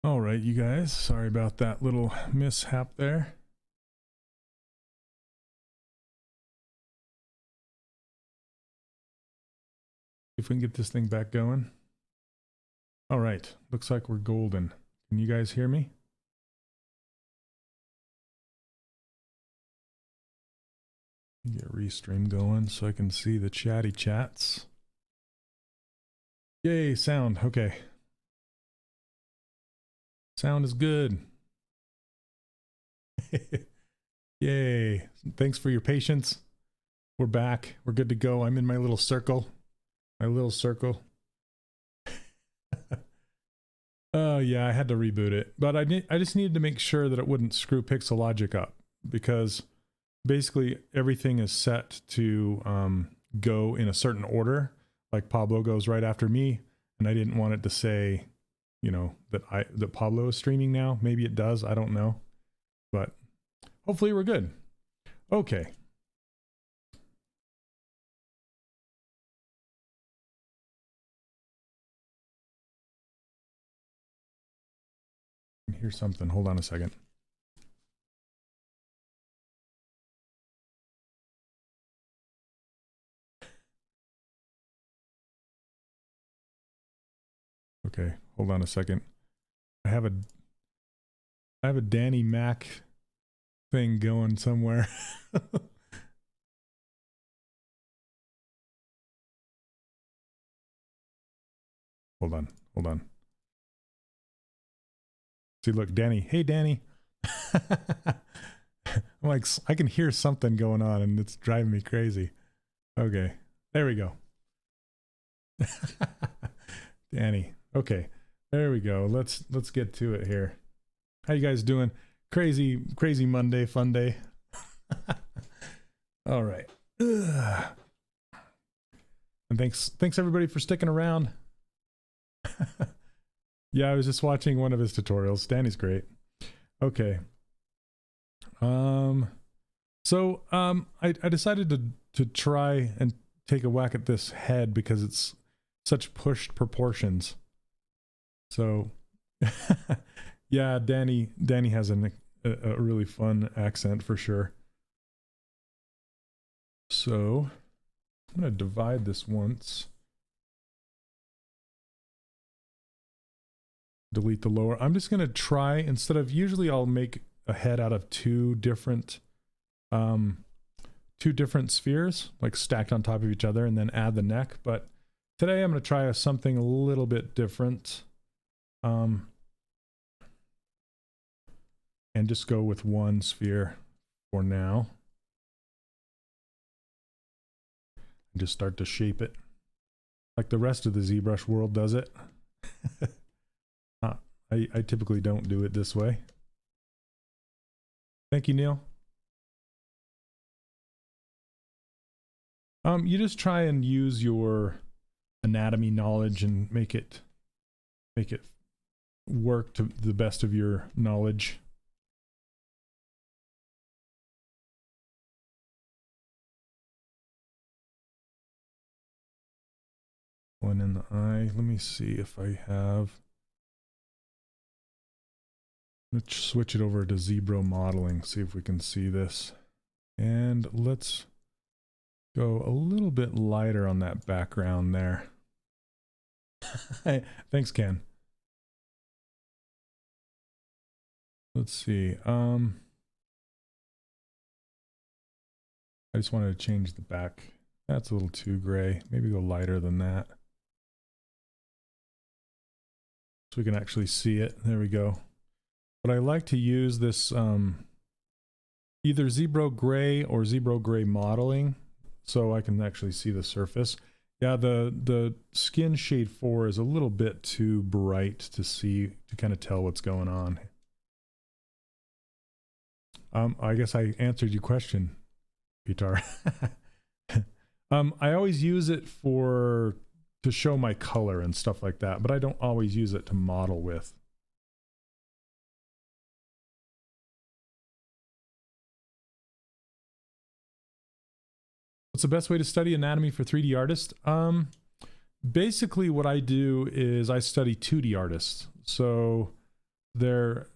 All right, you guys, sorry about that little mishap there. If we can get this thing back going. All right, looks like we're golden. Can you guys hear me? Get restream going so I can see the chatty chats. Yay, sound. Okay. Sound is good. Yay. Thanks for your patience. We're back. We're good to go. I'm in my little circle. My little circle. Oh yeah, I had to reboot it. But I just needed to make sure that it wouldn't screw Pixologic up, because basically everything is set to go in a certain order. Like Pablo goes right after me, and I didn't want it to say, you know, that Pablo is streaming now. Maybe it does, I don't know. But hopefully we're good. Okay. Here's something. Hold on a second. Okay, hold on a second. I have a Danny Mac thing going somewhere. Hold on. See, look, Danny. Hey, Danny. I'm like, I can hear something going on and it's driving me crazy. Okay, there we go. Danny. Okay, there we go. Let's get to it here. How you guys doing? Crazy Monday, fun day. All right. Ugh. And thanks everybody for sticking around. Yeah, I was just watching one of his tutorials. Danny's great. Okay. So I decided to try and take a whack at this head because it's such pushed proportions. So yeah, Danny has a really fun accent for sure. So I'm gonna divide this once. Delete the lower. I'm just gonna try, instead of, usually I'll make a head out of two different spheres, like stacked on top of each other, and then add the neck. But today I'm gonna try something a little bit different. And just go with one sphere for now. And just start to shape it like the rest of the ZBrush world does it. I typically don't do it this way. Thank you, Neil. You just try and use your anatomy knowledge and make it work to the best of your knowledge. One in the eye. Let me see if I have. Let's switch it over to ZBrush modeling, see if we can see this. And let's go a little bit lighter on that background there. Thanks, Ken. Let's see. I just wanted to change the back. That's a little too gray. Maybe go lighter than that, so we can actually see it. There we go. But I like to use this either ZBrush gray or ZBrush gray modeling, so I can actually see the surface. Yeah, the skin shade 4 is a little bit too bright to see, to kind of tell what's going on. I guess I answered your question, Pitar. I always use it to show my color and stuff like that, but I don't always use it to model with. What's the best way to study anatomy for 3D artists? Basically what I do is I study 2D artists. So they're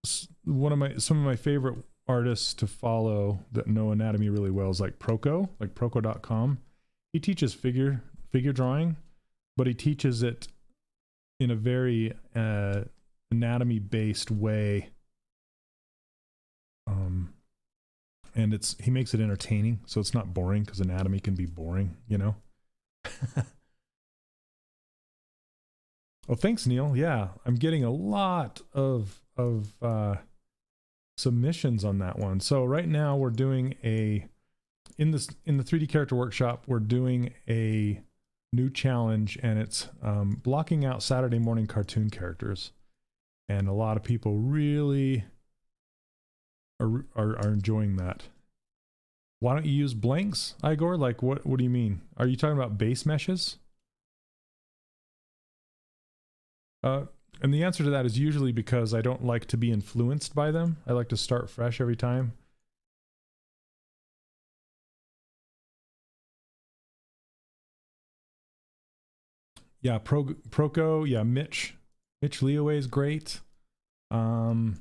some of my favorite artists to follow that know anatomy really well is like Proco.com. He teaches figure drawing, but he teaches it in a very anatomy based way. And he makes it entertaining, so it's not boring, because anatomy can be boring, you know. Oh, thanks, Neil. Yeah, I'm getting a lot of submissions on that one. So right now we're doing in the 3D character workshop, we're doing a new challenge, and it's blocking out Saturday morning cartoon characters, and a lot of people really are enjoying that. Why don't you use blanks, Igor? Like what do you mean? Are you talking about base meshes? And the answer to that is usually because I don't like to be influenced by them. I like to start fresh every time. Yeah, Proco, yeah, Mitch Leoway is great. And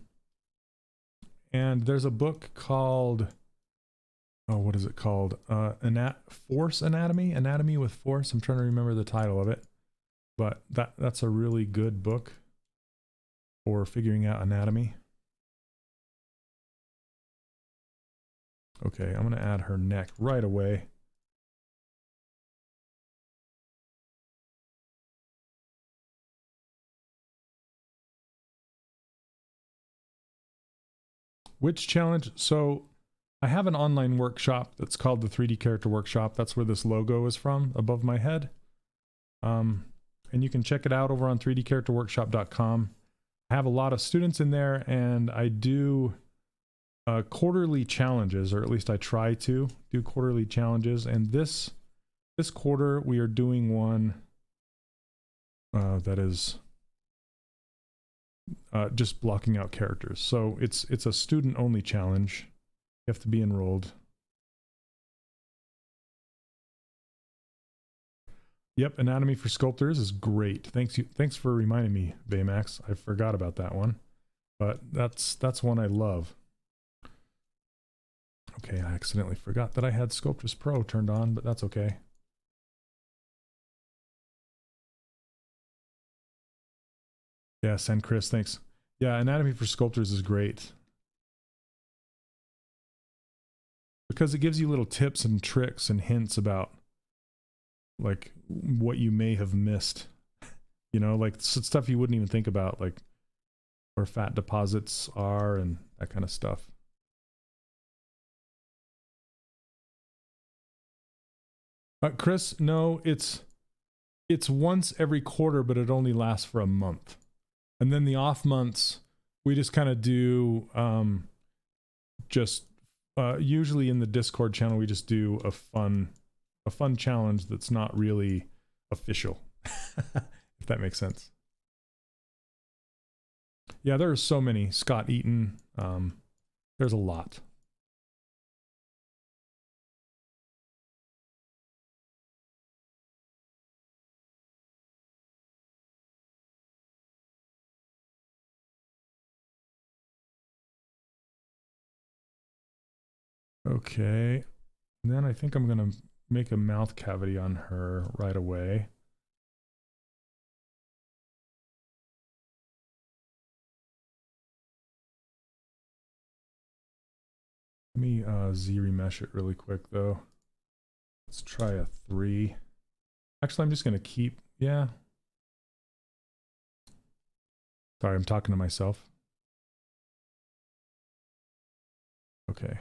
there's a book called, oh, what is it called? Force Anatomy with Force. I'm trying to remember the title of it. But that's a really good book for figuring out anatomy. Okay, I'm going to add her neck right away. Which challenge? So I have an online workshop that's called the 3D Character Workshop. That's where this logo is from, above my head. And you can check it out over on 3dcharacterworkshop.com. I have a lot of students in there, and I do quarterly challenges, or at least I try to do quarterly challenges. And this quarter we are doing one that is just blocking out characters. So it's a student only challenge. You have to be enrolled. Yep, Anatomy for Sculptors is great. Thanks for reminding me, Baymax. I forgot about that one, but that's one I love. Okay, I accidentally forgot that I had Sculptress Pro turned on, but that's okay. Yeah, send Chris, thanks. Yeah, Anatomy for Sculptors is great, because it gives you little tips and tricks and hints about like what you may have missed, you know, like stuff you wouldn't even think about, like where fat deposits are and that kind of stuff. Chris, no, it's once every quarter, but it only lasts for a month. And then the off months, we just kind of do usually in the Discord channel, we just do a fun challenge that's not really official, if that makes sense. Yeah, there are so many. Scott Eaton, there's a lot. Okay, and then I think I'm gonna make a mouth cavity on her right away. Let me Z-remesh it really quick though. Let's try a 3. Actually, I'm just gonna keep, yeah. Sorry, I'm talking to myself. Okay.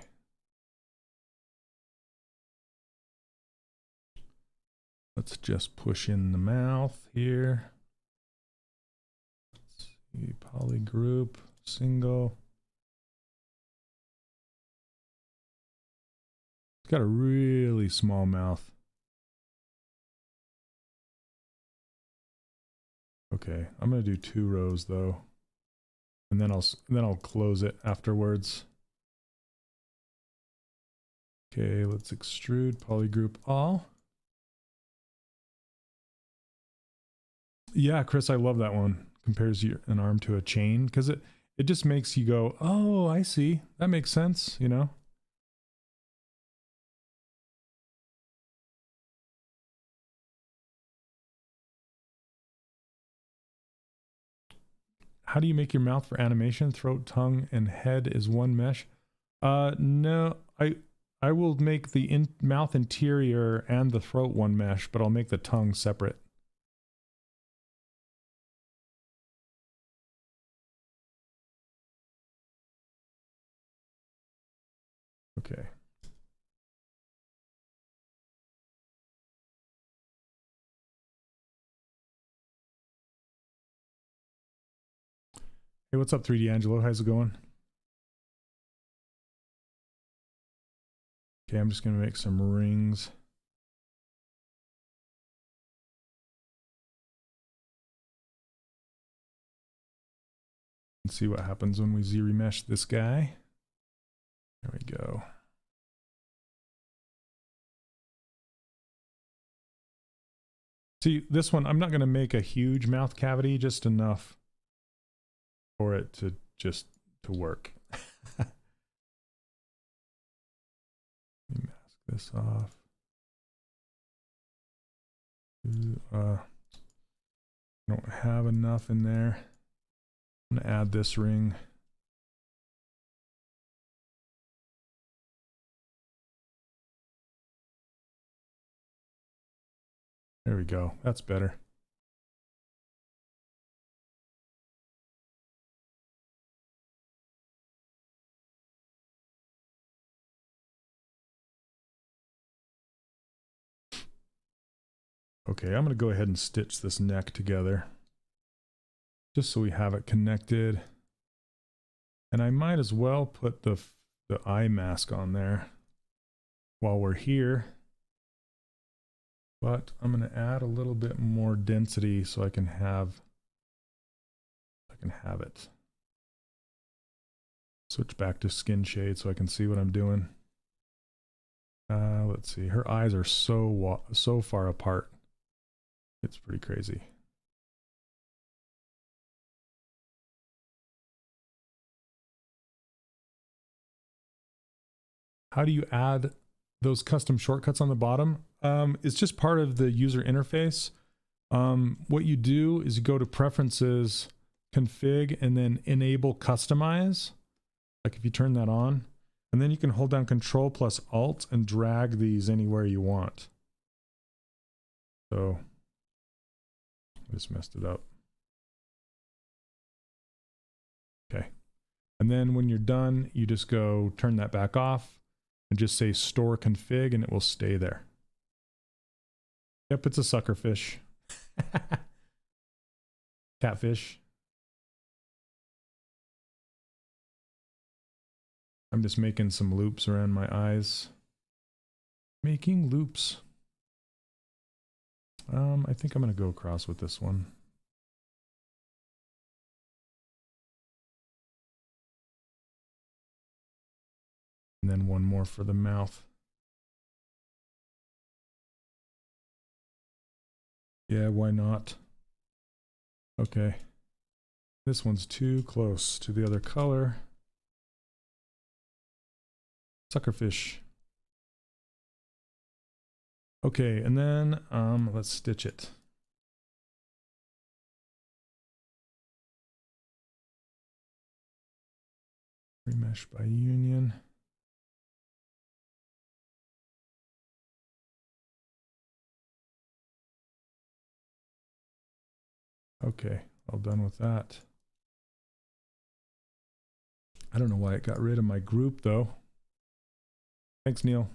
Let's just push in the mouth here. Let's see, polygroup, single. It's got a really small mouth. Okay, I'm gonna do 2 rows though, and then I'll close it afterwards. Okay, let's extrude, polygroup all. Yeah, Chris, I love that one. compares an arm to a chain, because it just makes you go, oh, I see, that makes sense, you know. How do you make your mouth for animation? Throat, tongue, and head is one mesh. No, I will make the mouth interior and the throat one mesh, but I'll make the tongue separate. Okay. Hey, what's up, 3D Angelo? How's it going? Okay, I'm just gonna make some rings. Let's see what happens when we Z-remesh this guy. There we go. See, this one, I'm not gonna make a huge mouth cavity, just enough for it to work. Let me mask this off. I don't have enough in there. I'm gonna add this ring. There we go. That's better. Okay, I'm going to go ahead and stitch this neck together, just so we have it connected. And I might as well put the eye mask on there while we're here. But I'm going to add a little bit more density so I can have it. Switch back to skin shade so I can see what I'm doing. Let's see. Her eyes are so far apart. It's pretty crazy. How do you add those custom shortcuts on the bottom? It's just part of the user interface. What you do is you go to Preferences, Config, and then Enable Customize. Like if you turn that on, and then you can hold down Control plus Alt and drag these anywhere you want. So I just messed it up. Okay. And then when you're done, you just go turn that back off and just say Store Config, and it will stay there. Yep, it's a suckerfish. Catfish. I'm just making some loops around my eyes. Making loops. I think I'm going to go across with this one. And then one more for the mouth. Yeah, why not? Okay. This one's too close to the other color. Suckerfish. Okay, and then let's stitch it. Remesh by union. Okay, all done with that. I don't know why it got rid of my group though. Thanks, Neil.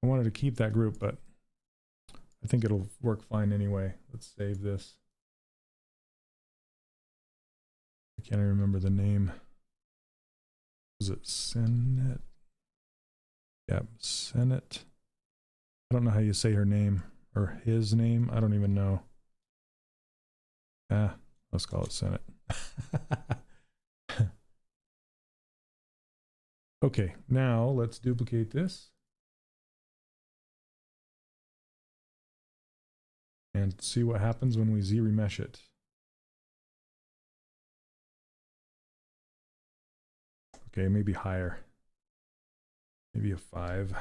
I wanted to keep that group, but I think it'll work fine anyway. Let's save this. I can't even remember the name. Was it Senate? Yep, Senate. I don't know how you say her name or his name. I don't even know. Let's call it Senate. Okay, now let's duplicate this. And see what happens when we Z-remesh it. Okay, maybe higher. Maybe a 5.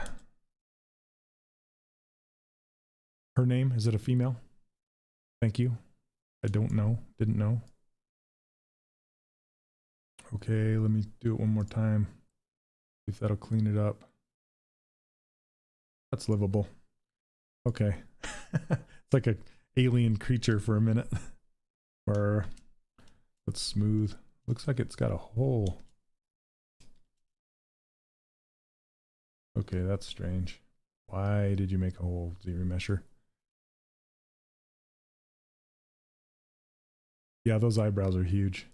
Her name, is it a female? Thank you. I don't know. Didn't know. Okay, let me do it one more time. See if that'll clean it up. That's livable. Okay. It's like an alien creature for a minute. Or let's smooth. Looks like it's got a hole. Okay, that's strange. Why did you make a hole, ZRemesher? Yeah, those eyebrows are huge.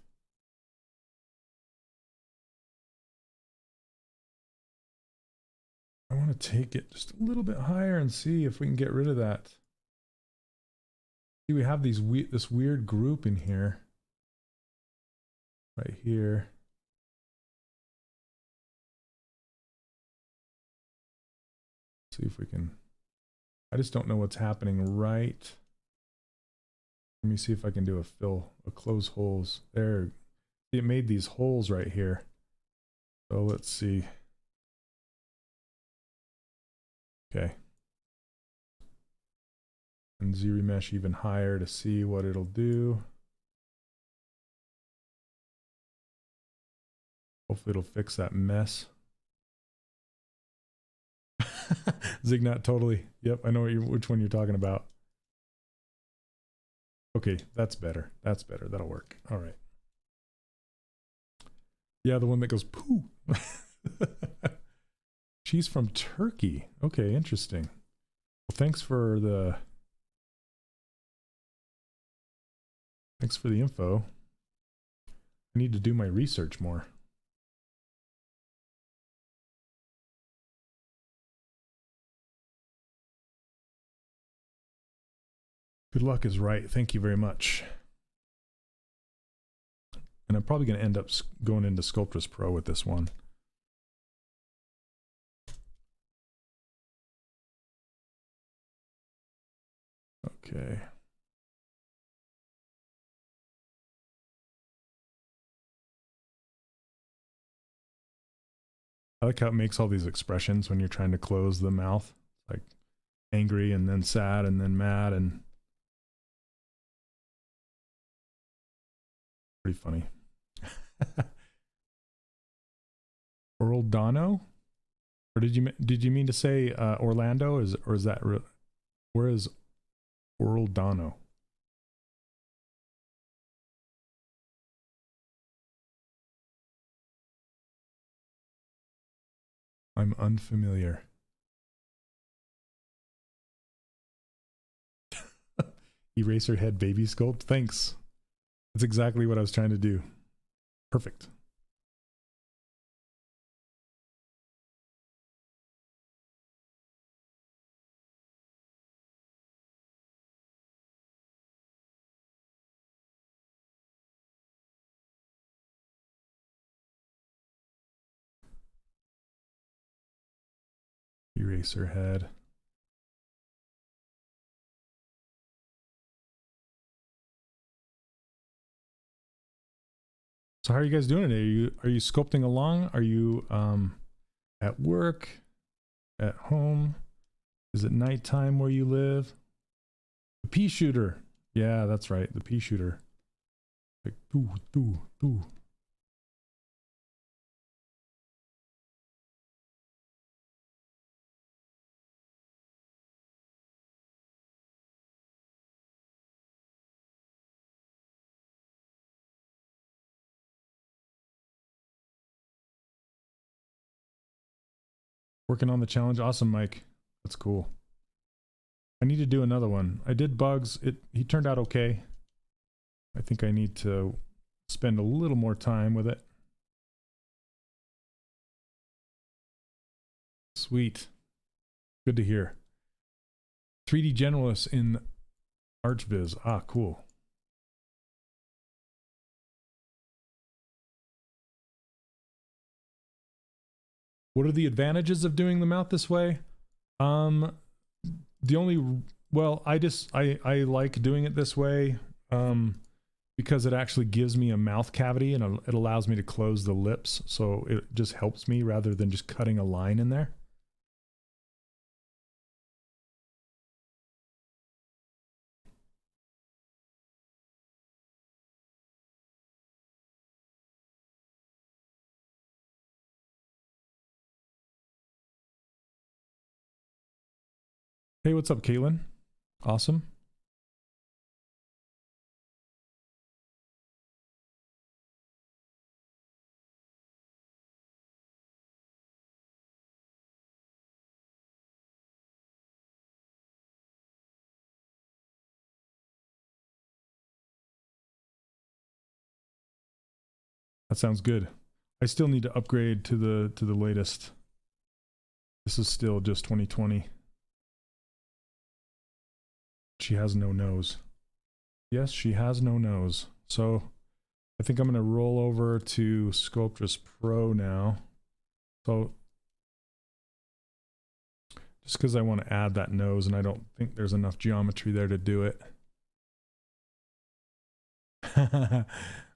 I want to take it just a little bit higher and see if we can get rid of that. See, we have these this weird group in here. Right here. See if we can. I just don't know what's happening right. Let me see if I can do a close holes. There. See, it made these holes right here. So let's see. Okay. And ZRemesh even higher to see what it'll do. Hopefully it'll fix that mess. Zignat, totally. Yep, I know which one you're talking about. Okay, that's better. That's better. That'll work. All right. Yeah, the one that goes poo. She's from Turkey. Okay, interesting. Well, thanks for the info. I need to do my research more. Good luck is right. Thank you very much. And I'm probably going to end up going into Sculptress Pro with this one. Okay. I like how it makes all these expressions when you're trying to close the mouth. Like angry and then sad and then mad and pretty funny. Orlando? Or did you mean to say Orlando? Is that where is Orlando? I'm unfamiliar. Eraser head baby sculpt. Thanks. That's exactly what I was trying to do. Perfect. Eraser head. So how are you guys doing today? Are you sculpting along? Are you at work? At home? Is it nighttime where you live? The pea shooter. Yeah, that's right. The pea shooter. Like doo doo doo. Working on the challenge. Awesome, Mike. That's cool. I need to do another one. I did bugs. He turned out okay. I think I need to spend a little more time with it. Sweet. Good to hear. 3D generalist in ArchViz. Ah, cool. What are the advantages of doing the mouth this way? Well, I like doing it this way. because it actually gives me a mouth cavity and it allows me to close the lips. So it just helps me rather than just cutting a line in there. Hey, what's up, Caitlin? Awesome. That sounds good. I still need to upgrade to the latest. This is still just 2020. She has no nose. Yes, she has no nose. So I think I'm going to roll over to Sculptress Pro now. So just because I want to add that nose and I don't think there's enough geometry there to do it.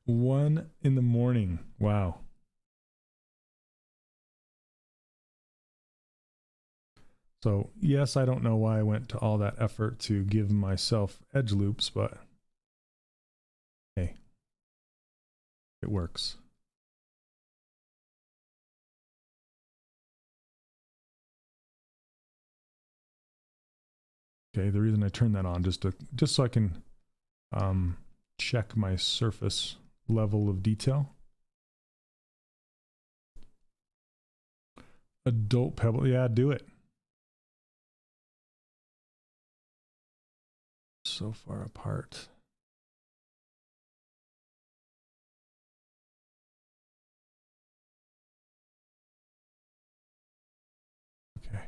1 in the morning. Wow. So yes, I don't know why I went to all that effort to give myself edge loops, but hey, it works. Okay, the reason I turned that on just so I can check my surface level of detail. Adult pebble, yeah, do it. So far apart. Okay.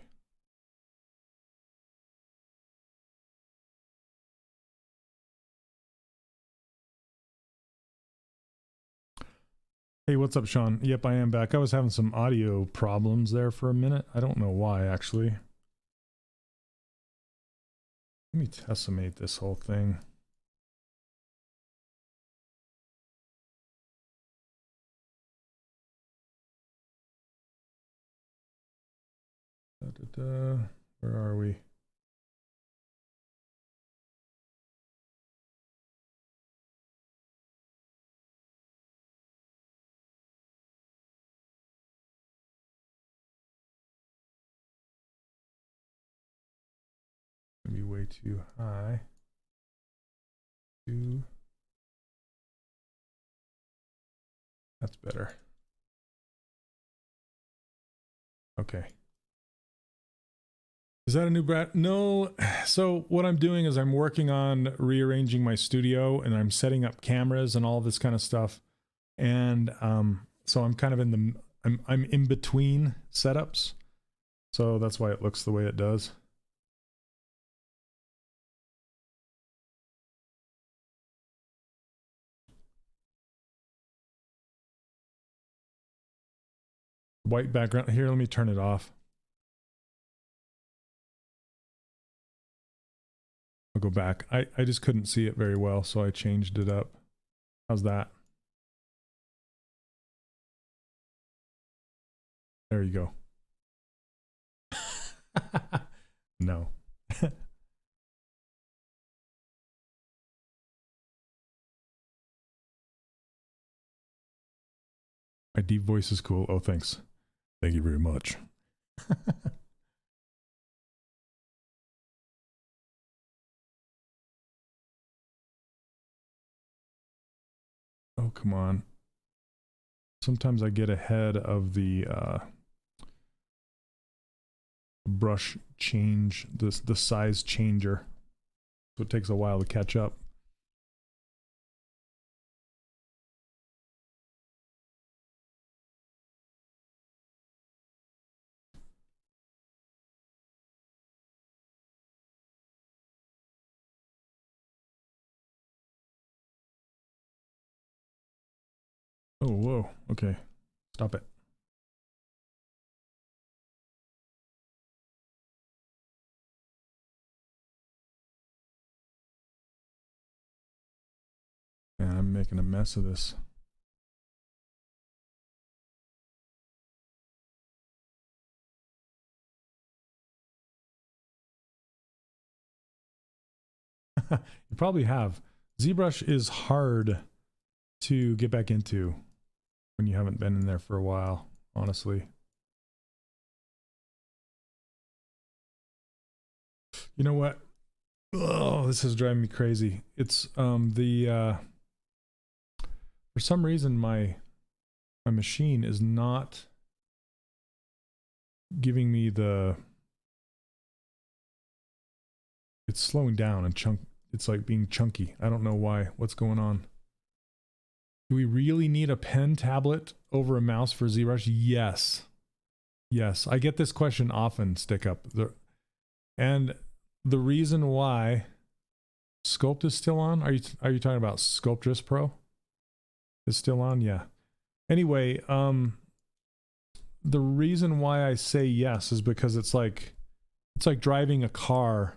Hey, what's up, Sean? Yep, I am back. I was having some audio problems there for a minute. I don't know why, actually. Let me tessellate this whole thing. Where are we? Maybe way too high. That's better. Okay. Is that a new brat? No. So what I'm doing is I'm working on rearranging my studio and I'm setting up cameras and all this kind of stuff. And so I'm kind of in the I'm in between setups. So that's why it looks the way it does. White background here, let me turn it off. I'll go back. I just couldn't see it very well, so I changed it up. How's that? There you go. No. My deep voice is cool. Oh, thanks. Thank you very much. Oh, come on. Sometimes I get ahead of the brush change, the size changer. So it takes a while to catch up. Oh, whoa. Okay. Stop it. And I'm making a mess of this. You probably have. ZBrush is hard to get back into when you haven't been in there for a while, honestly. You know what? Oh, this is driving me crazy. It's for some reason my machine is not giving me the, it's slowing down and it's like being chunky. I don't know why. What's going on? Do we really need a pen tablet over a mouse for ZBrush? Yes. Yes. I get this question often, Stick Up. And the reason why Sculpt is still on, are you talking about Sculptress Pro? Is still on? Yeah. Anyway, the reason why I say yes is because it's like driving a car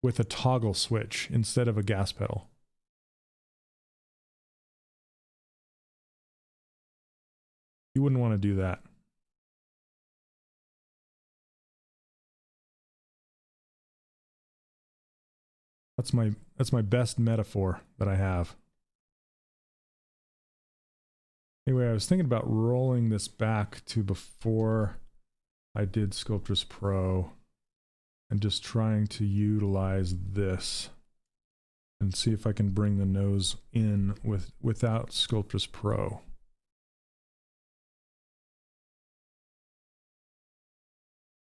with a toggle switch instead of a gas pedal. You wouldn't want to do that. That's my best metaphor that I have. Anyway, I was thinking about rolling this back to before I did Sculptress Pro and just trying to utilize this and see if I can bring the nose in without Sculptress Pro.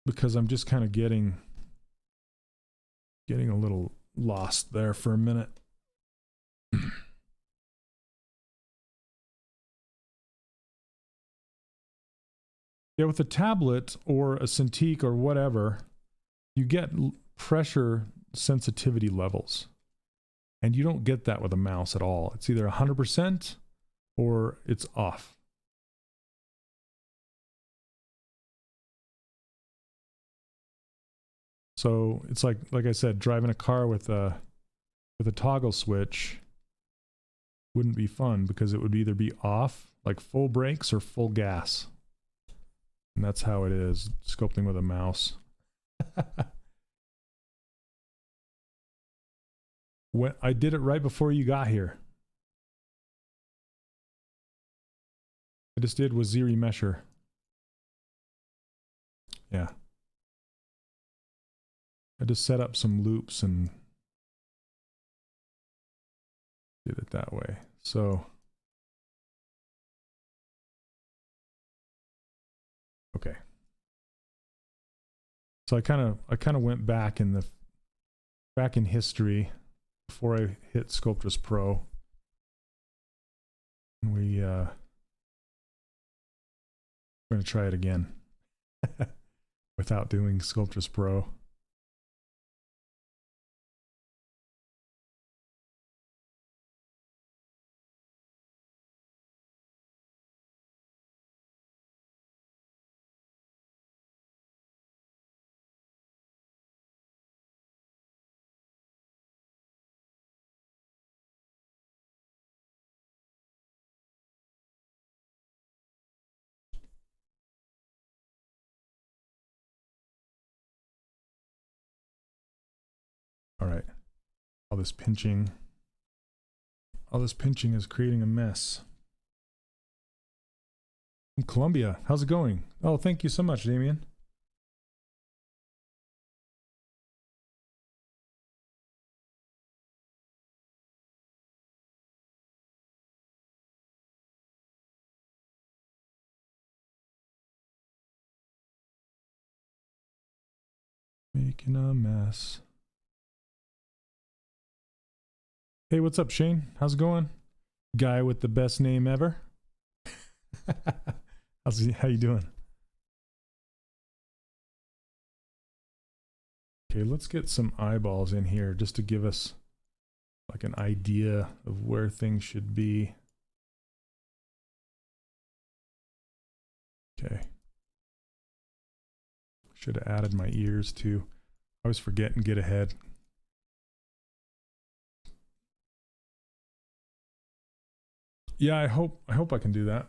Because I'm just kind of getting a little lost there for a minute. Yeah, with a tablet or a Cintiq or whatever, you get pressure sensitivity levels. And you don't get that with a mouse at all. It's either 100% or it's off. So it's like I said, driving a car with a toggle switch wouldn't be fun because it would either be off, like full brakes, or full gas. And that's how it is, sculpting with a mouse. When I did it right before you got here. I just did with ZRemesher. Yeah. I just set up some loops and did it that way. So, okay. So I kind of went back in history before I hit Sculptress Pro. And we're going to try it again without doing Sculptress Pro. All right. All this pinching is creating a mess. From Colombia, how's it going? Oh, thank you so much, Damien. Making a mess. Hey, what's up, Shane? How's it going? Guy with the best name ever. How you doing? Okay, let's get some eyeballs in here just to give us like an idea of where things should be. Okay. Should have added my ears too. I always forget and get ahead. Yeah, I hope I can do that.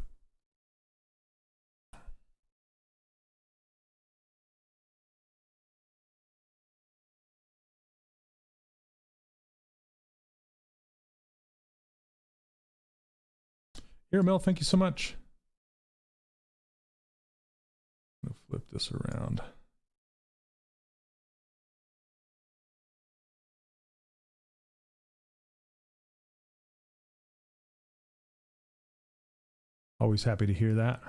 Here, Mel, thank you so much. I'm gonna flip this around. Always happy to hear that.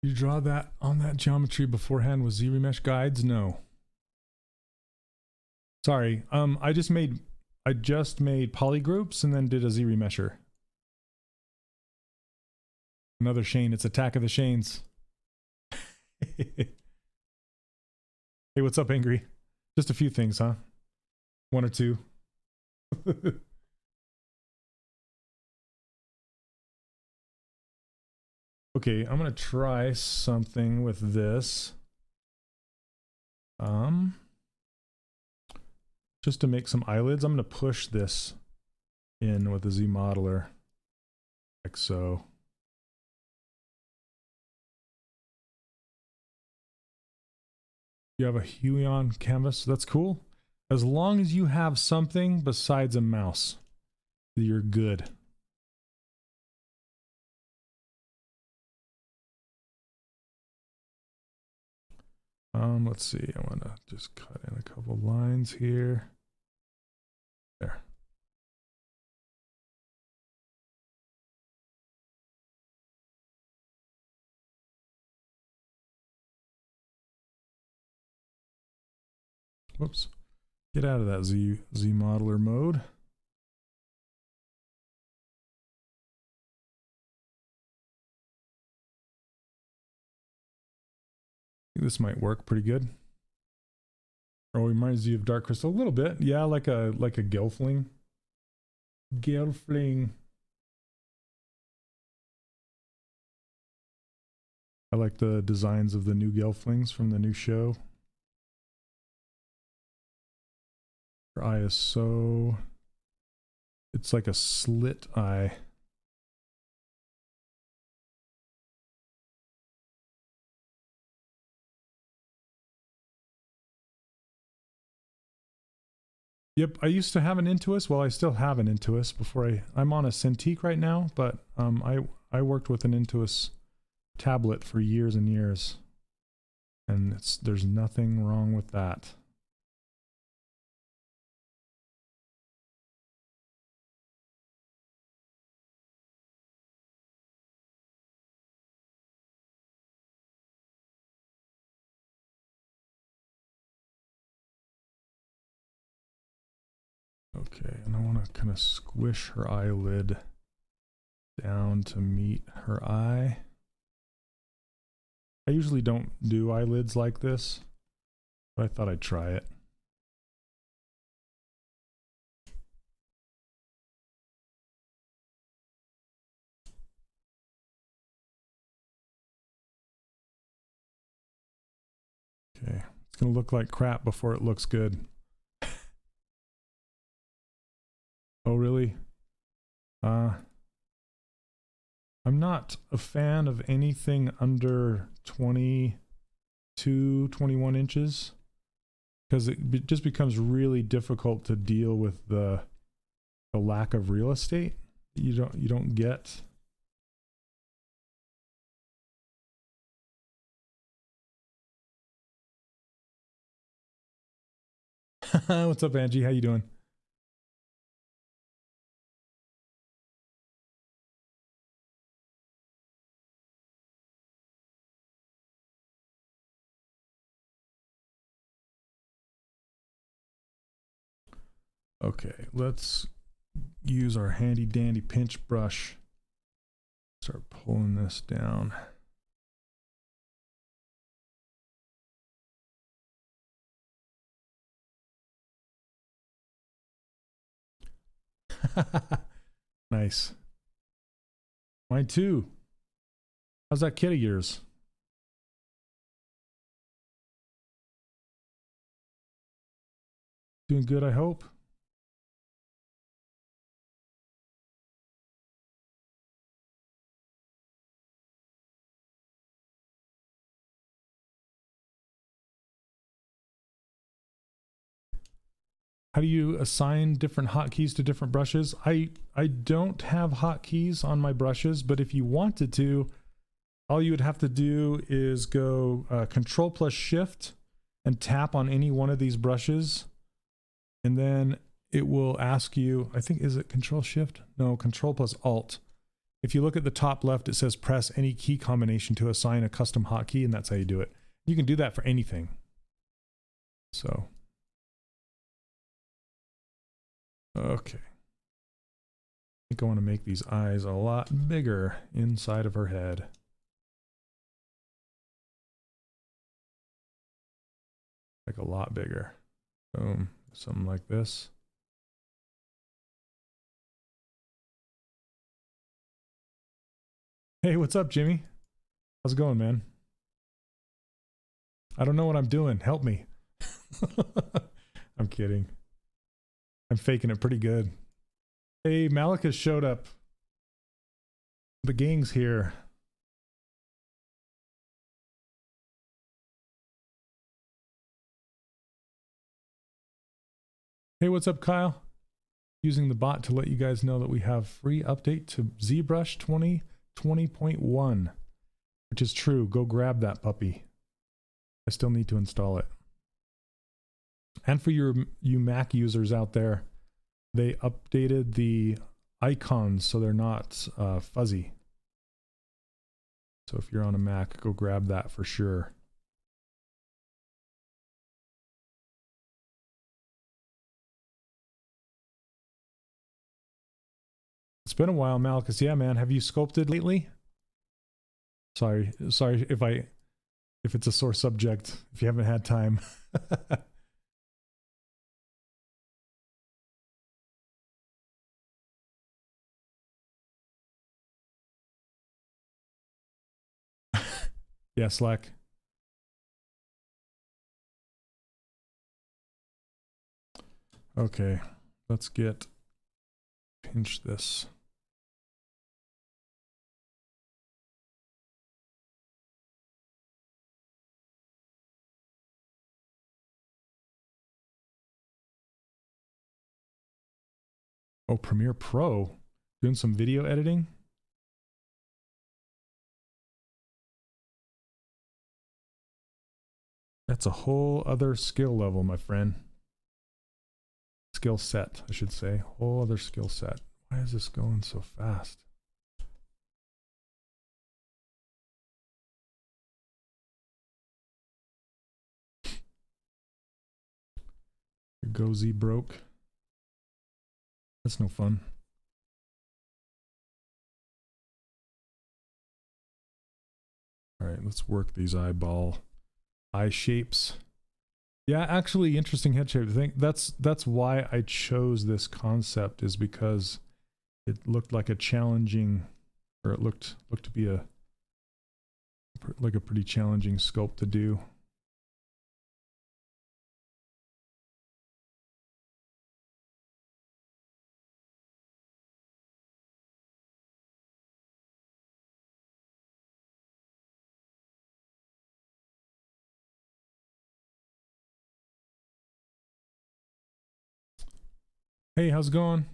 You draw that on that geometry beforehand with ZBrush guides? No. Sorry. I just made polygroups and then did a ZRemesher. Another Shane. It's Attack of the Shanes. Hey, what's up, Angry? Just a few things, huh? One or two. Okay, I'm gonna try something with this. Just to make some eyelids, I'm gonna push this in with the Z modeler, like so. You have a Huion canvas, that's cool. As long as you have something besides a mouse, you're good. Let's see, I want to just cut in a couple lines here. There. Whoops. Get out of that Z modeler mode. This might work pretty good. Oh, reminds you of Dark Crystal a little bit. Yeah, like a Gelfling. Gelfling. I like the designs of the new Gelflings from the new show. Her eye is so... It's like a slit eye. Yep, I used to have an Intuos. Well, I still have an Intuos before I'm on a Cintiq right now, but I worked with an Intuos tablet for years and years. And there's nothing wrong with that. Okay, and I want to kind of squish her eyelid down to meet her eye. I usually don't do eyelids like this, but I thought I'd try it. Okay, it's gonna look like crap before it looks good. Oh, really? I'm not a fan of anything under 22, 21 inches because it just becomes really difficult to deal with the lack of real estate you don't get. What's up, Angie? How you doing? Okay, let's use our handy dandy pinch brush Start pulling this down. Nice. Mine too. How's that kid of yours? Doing good, I hope. How do you assign different hotkeys to different brushes? I don't have hotkeys on my brushes, but if you wanted to, all you would have to do is go Control plus Shift and tap on any one of these brushes, and then it will ask you, I think, is it Control Shift? No, Control plus Alt. If you look at the top left, it says press any key combination to assign a custom hotkey, and that's how you do it. You can do that for anything. So, okay. I think I want to make these eyes a lot bigger inside of her head. Like a lot bigger. Boom. Something like this. Hey, what's up, Jimmy? How's it going, man? I don't know what I'm doing. Help me. I'm kidding. I'm faking it pretty good. Hey, Malika showed up. The gang's here. Hey, what's up, Kyle? Using the bot to let you guys know that we have free update to ZBrush 2020.1, which is true. Go grab that puppy. I still need to install it. And for you Mac users out there, they updated the icons so they're not fuzzy. So if you're on a Mac, go grab that for sure. It's been a while, Malchus. Yeah, man. Have you sculpted lately? Sorry if it's a sore subject, if you haven't had time. Yeah, Slack. Okay, let's pinch this. Oh, Premiere Pro. Doing some video editing? That's a whole other skill level, my friend. Skill set, I should say. Whole other skill set. Why is this going so fast? Here goes Z broke. That's no fun. All right, let's work these eye shapes. Yeah, actually, interesting head shape. I think that's why I chose this concept, is because it looked like a challenging, or it looked to be like a pretty challenging sculpt to do. Hey, how's it going?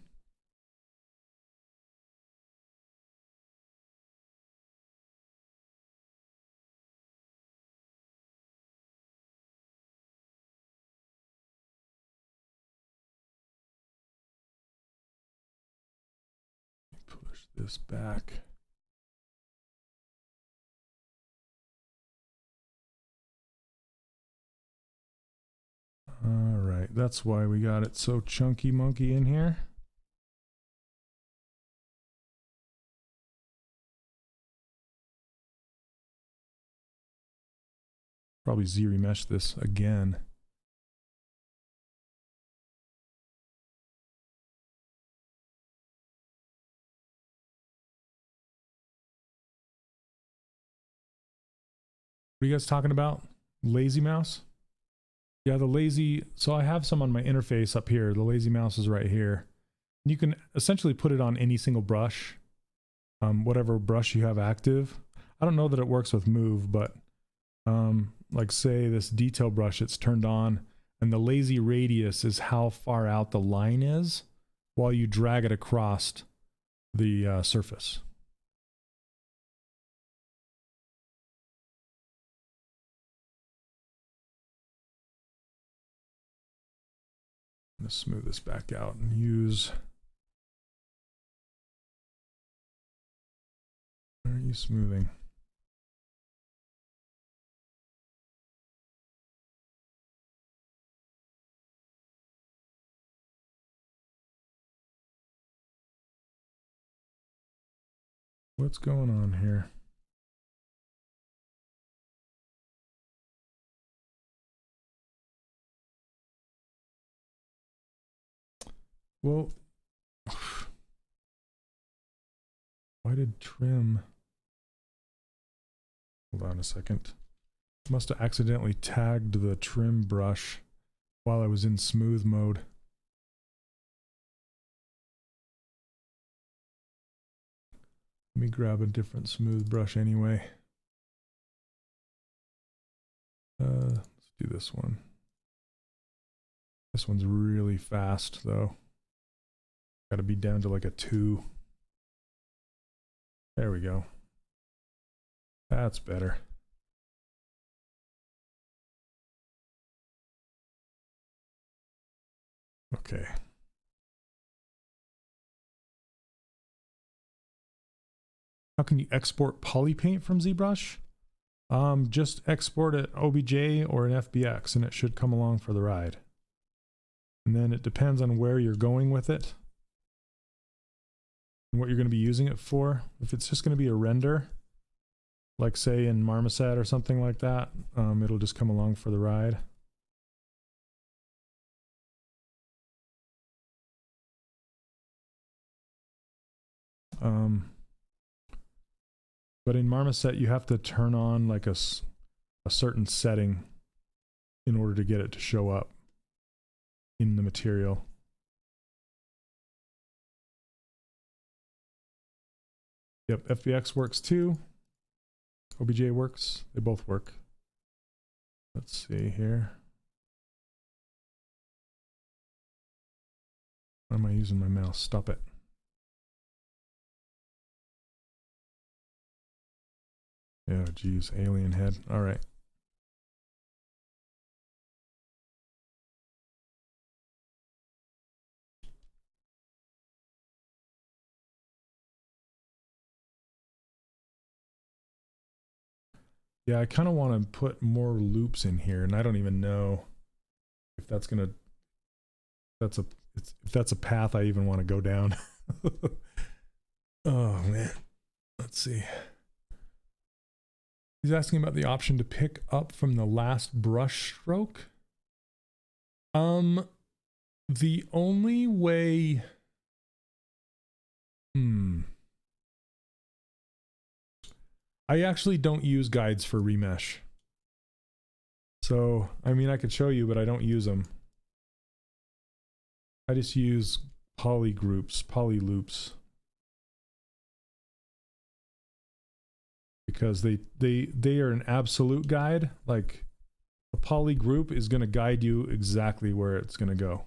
Push this back. All right, that's why we got it so chunky monkey in here. Probably ZRemesh this again. What are you guys talking about? Lazy mouse? Yeah, the lazy, so I have some on my interface up here. The lazy mouse is right here. You can essentially put it on any single brush, whatever brush you have active. I don't know that it works with move, but like say this detail brush, it's turned on, and the lazy radius is how far out the line is while you drag it across the surface. I'm going to smooth this back out and use... Where are you smoothing? What's going on here? Well, why did trim? Hold on a second. Must have accidentally tagged the trim brush while I was in smooth mode. Let me grab a different smooth brush anyway. Let's do this one. This one's really fast though. Got to be down to like a 2. There we go. That's better. Okay. How can you export polypaint from ZBrush? Just export it OBJ or an FBX and it should come along for the ride. And then it depends on where you're going with it and what you're going to be using it for. If it's just going to be a render, like say in Marmoset or something like that, it'll just come along for the ride. But in Marmoset, you have to turn on like a certain setting in order to get it to show up in the material. Yep, FBX works too. OBJ works. They both work. Let's see here. Why am I using my mouse? Stop it. Oh, geez, alien head. All right. Yeah, I kind of want to put more loops in here, and I don't even know if that's gonna. If that's a path I even want to go down. Oh man, let's see. He's asking about the option to pick up from the last brush stroke. The only way... I actually don't use guides for remesh. So, I mean, I could show you, but I don't use them. I just use poly groups, poly loops. Because they are an absolute guide. Like a poly group is going to guide you exactly where it's going to go,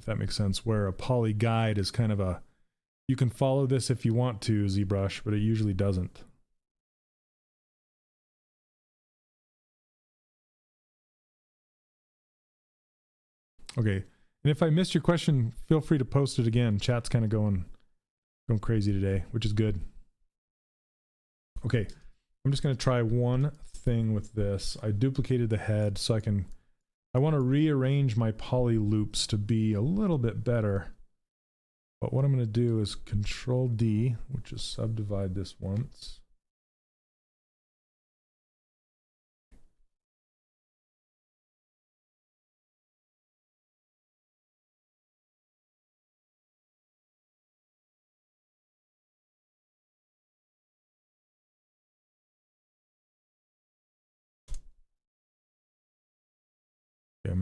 if that makes sense. Where a poly guide is kind of a, you can follow this if you want to, ZBrush, but it usually doesn't. Okay, and if I missed your question, feel free to post it again. Chat's kind of going crazy today, which is good. Okay, I'm just going to try one thing with this. I duplicated the head so I want to rearrange my poly loops to be a little bit better. But what I'm going to do is Control D, which is subdivide this once.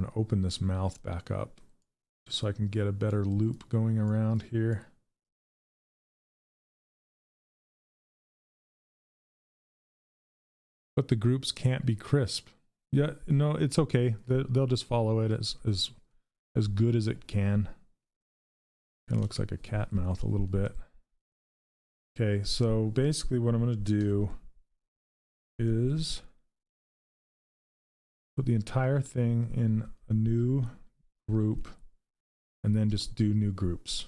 going to open this mouth back up just so I can get a better loop going around here. But the groups can't be crisp. Yeah, no, it's okay. They'll just follow it as good as it can. Kind of looks like a cat mouth a little bit. Okay, so basically what I'm going to do is put the entire thing in a new group and then just do new groups.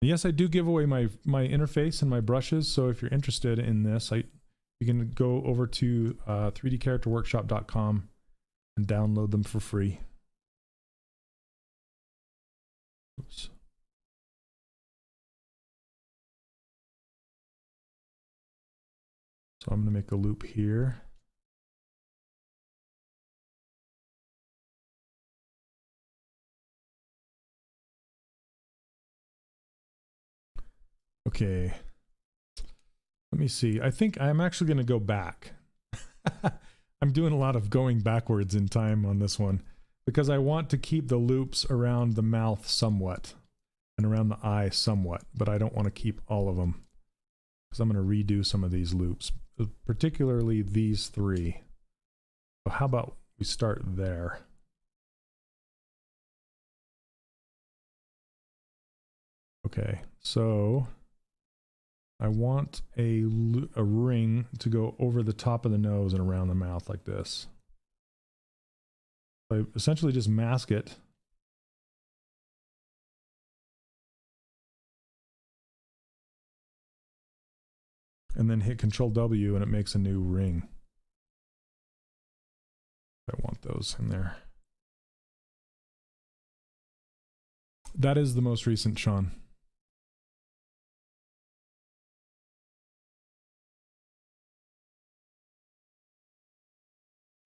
Yes, I do give away my interface and my brushes, so if you're interested in this, you can go over to 3dcharacterworkshop.com and download them for free. Oops. So I'm going to make a loop here. Okay, let me see. I think I'm actually going to go back. I'm doing a lot of going backwards in time on this one because I want to keep the loops around the mouth somewhat and around the eye somewhat, but I don't want to keep all of them because I'm going to redo some of these loops, particularly these three. So how about we start there? Okay, so I want a ring to go over the top of the nose and around the mouth like this. So I essentially just mask it. And then hit Control W and it makes a new ring. I want those in there. That is the most recent, Sean.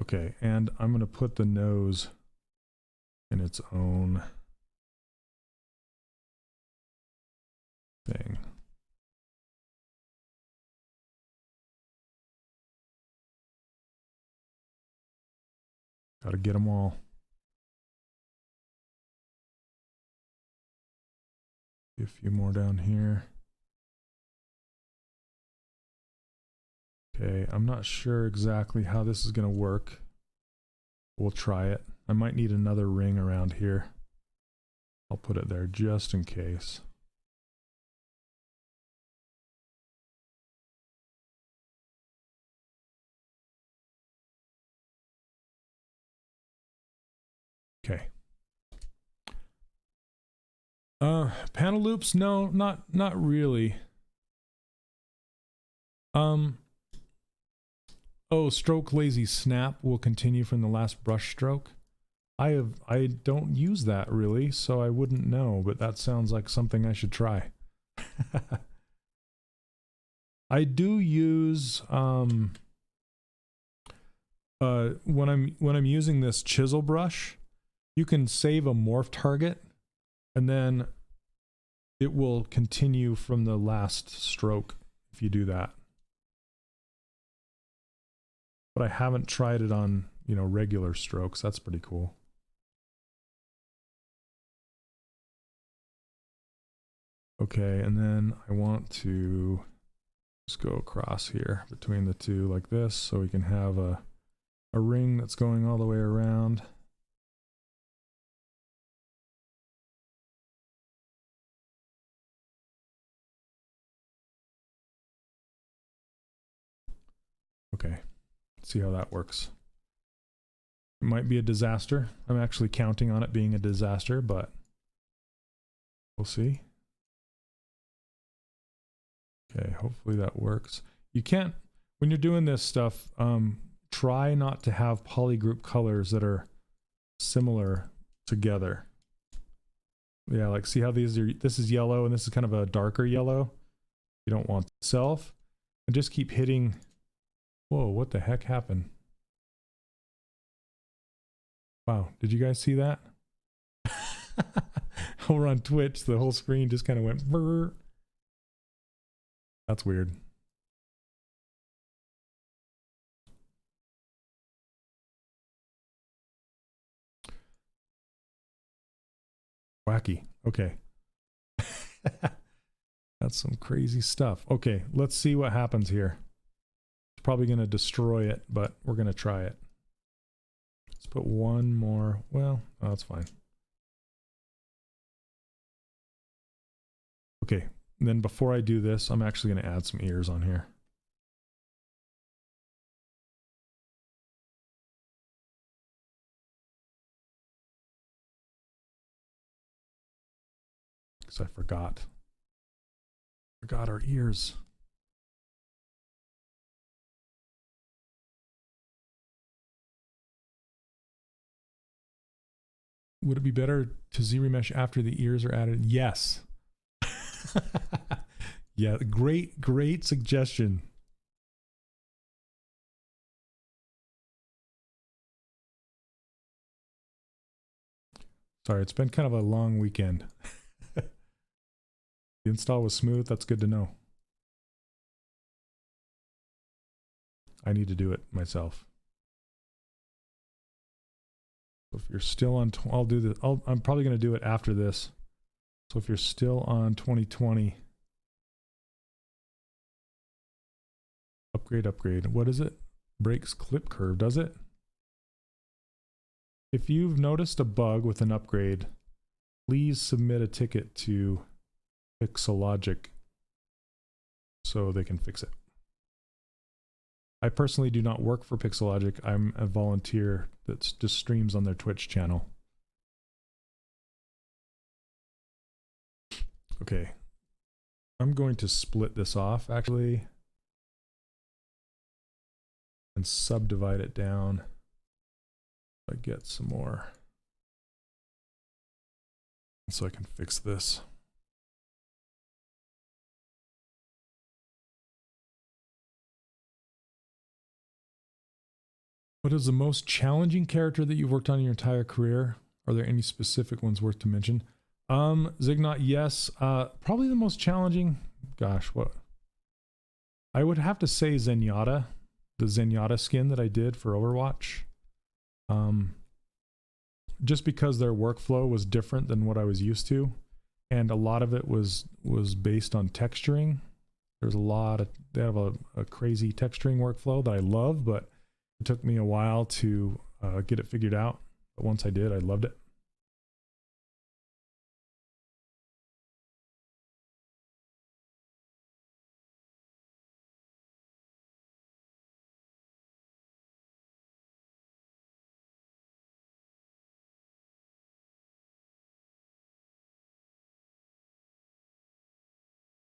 Okay, and I'm going to put the nose in its own thing. Got to get them all. A few more down here. Okay, I'm not sure exactly how this is going to work. We'll try it. I might need another ring around here. I'll put it there just in case. Okay. Panel loops? No, not really. Oh, stroke lazy snap will continue from the last brush stroke. I don't use that really, so I wouldn't know, but that sounds like something I should try. I do use when I'm using this chisel brush, you can save a morph target and then it will continue from the last stroke if you do that. But I haven't tried it on, you know, regular strokes. That's pretty cool. Okay, and then I want to just go across here between the two like this so we can have a ring that's going all the way around. Okay, let's see how that works. It might be a disaster. I'm actually counting on it being a disaster, but we'll see. Okay, hopefully that works. You can't, when you're doing this stuff, try not to have polygroup colors that are similar together. Yeah, like see how these are, this is yellow and this is kind of a darker yellow. You don't want itself. And just keep hitting. Whoa, what the heck happened? Wow, did you guys see that? Over on Twitch, the whole screen just kind of went brrr. That's weird. Wacky. Okay. That's some crazy stuff. Okay, let's see what happens here. It's probably going to destroy it, but we're going to try it. Let's put one more. Well, oh, that's fine. Okay, and then before I do this, I'm actually going to add some ears on here. Because I forgot our ears. Would it be better to ZRemesh after the ears are added? Yes. Yeah, great suggestion. Sorry, it's been kind of a long weekend. The install was smooth. That's good to know. I need to do it myself. So if you're still on, I'll do this. I'm probably going to do it after this. So if you're still on 2020, upgrade. What is it? Breaks clip curve, does it? If you've noticed a bug with an upgrade, please submit a ticket to Pixologic so they can fix it. I personally do not work for Pixologic. I'm a volunteer that just streams on their Twitch channel. Okay. I'm going to split this off actually and subdivide it down. I get some more so I can fix this. What is the most challenging character that you've worked on in your entire career? Are there any specific ones worth to mention? Zignot, yes. Probably the most challenging. Gosh, what? I would have to say Zenyatta, the Zenyatta skin that I did for Overwatch. Just because their workflow was different than what I was used to, and a lot of it was based on texturing. There's a lot of, they have a crazy texturing workflow that I love, but it took me a while to get it figured out. But once I did, I loved it.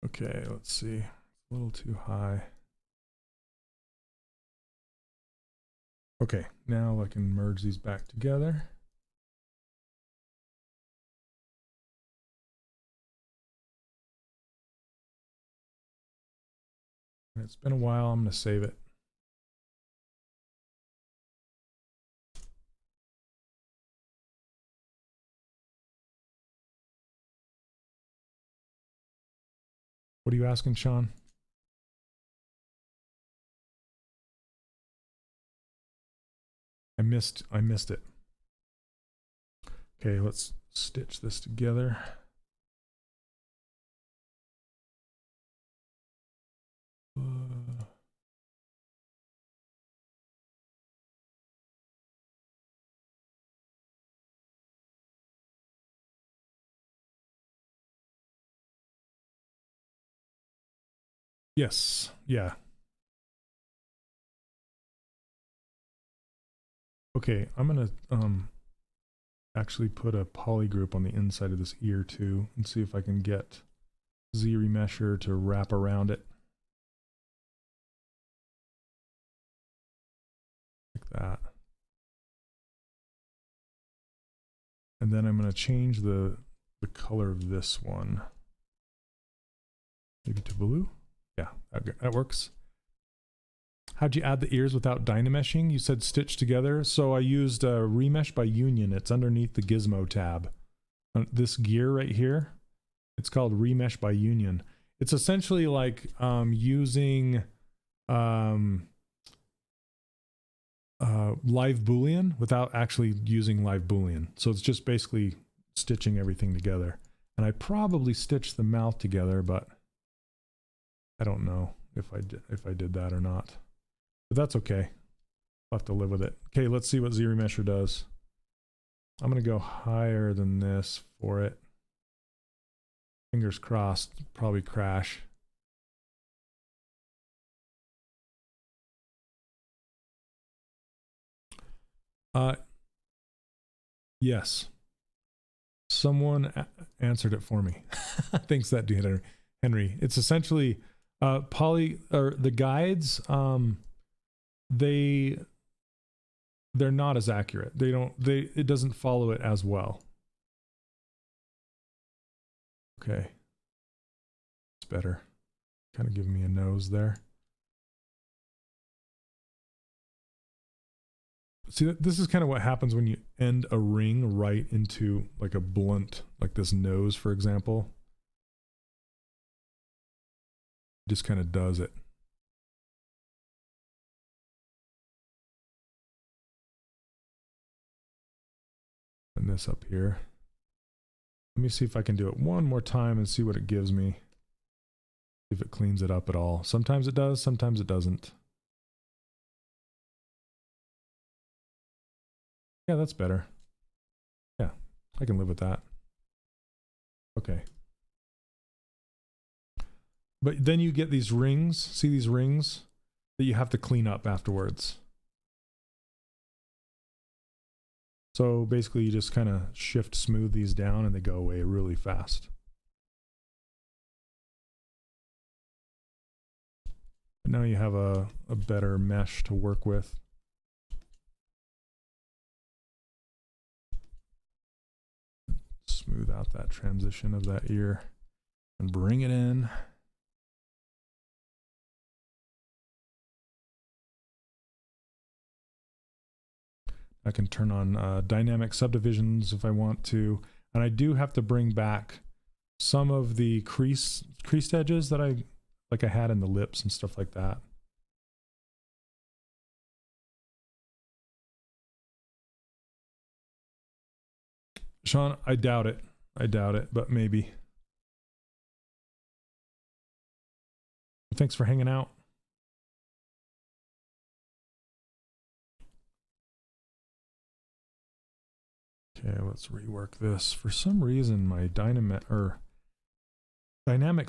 Okay, let's see. A little too high. Okay, now I can merge these back together. It's been a while. I'm going to save it. What are you asking, Sean? I missed it. Okay, let's stitch this together. Yes, yeah. Okay, I'm gonna actually put a poly group on the inside of this ear too and see if I can get ZRemesher to wrap around it. Like that. And then I'm gonna change the color of this one. Maybe to blue? Yeah, that works. How'd you add the ears without dynameshing? You said stitch together. So I used Remesh by Union. It's underneath the Gizmo tab. This gear right here, it's called Remesh by Union. It's essentially like using live Boolean without actually using live Boolean. So it's just basically stitching everything together. And I probably stitched the mouth together, but I don't know if I did that or not. But that's okay. I'll have to live with it. Okay, let's see what ZRemesher does. I'm going to go higher than this for it. Fingers crossed, probably crash. Yes. Someone answered it for me. Thanks that dude, Henry. It's essentially the guides, they're not as accurate. It doesn't follow it as well. Okay. It's better. Kind of giving me a nose there. See, this is kind of what happens when you end a ring right into like a blunt, like this nose, for example. It just kind of does it. And this up here. Let me see if I can do it one more time and see what it gives me. If it cleans it up at all. Sometimes it does, sometimes it doesn't. Yeah, that's better. Yeah, I can live with that. Okay. But then you get these rings. See these rings that you have to clean up afterwards. So basically you just kind of shift smooth these down and they go away really fast. But now you have a better mesh to work with. Smooth out that transition of that ear and bring it in. I can turn on dynamic subdivisions if I want to, and I do have to bring back some of the creased edges that I had in the lips and stuff like that. Sean, I doubt it. I doubt it, but maybe. Thanks for hanging out. Okay, let's rework this. For some reason, my dynamic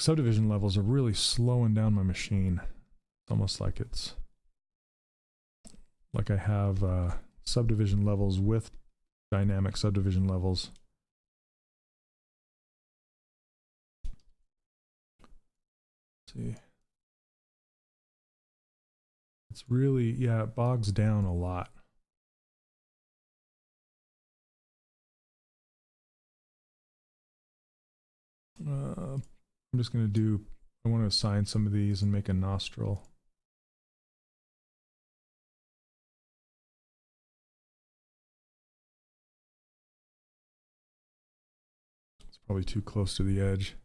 subdivision levels are really slowing down my machine. It's almost like it's like I have subdivision levels with dynamic subdivision levels. Let's see. It's really, yeah, it bogs down a lot. I'm just going to do, I want to assign some of these and make a nostril. It's probably too close to the edge.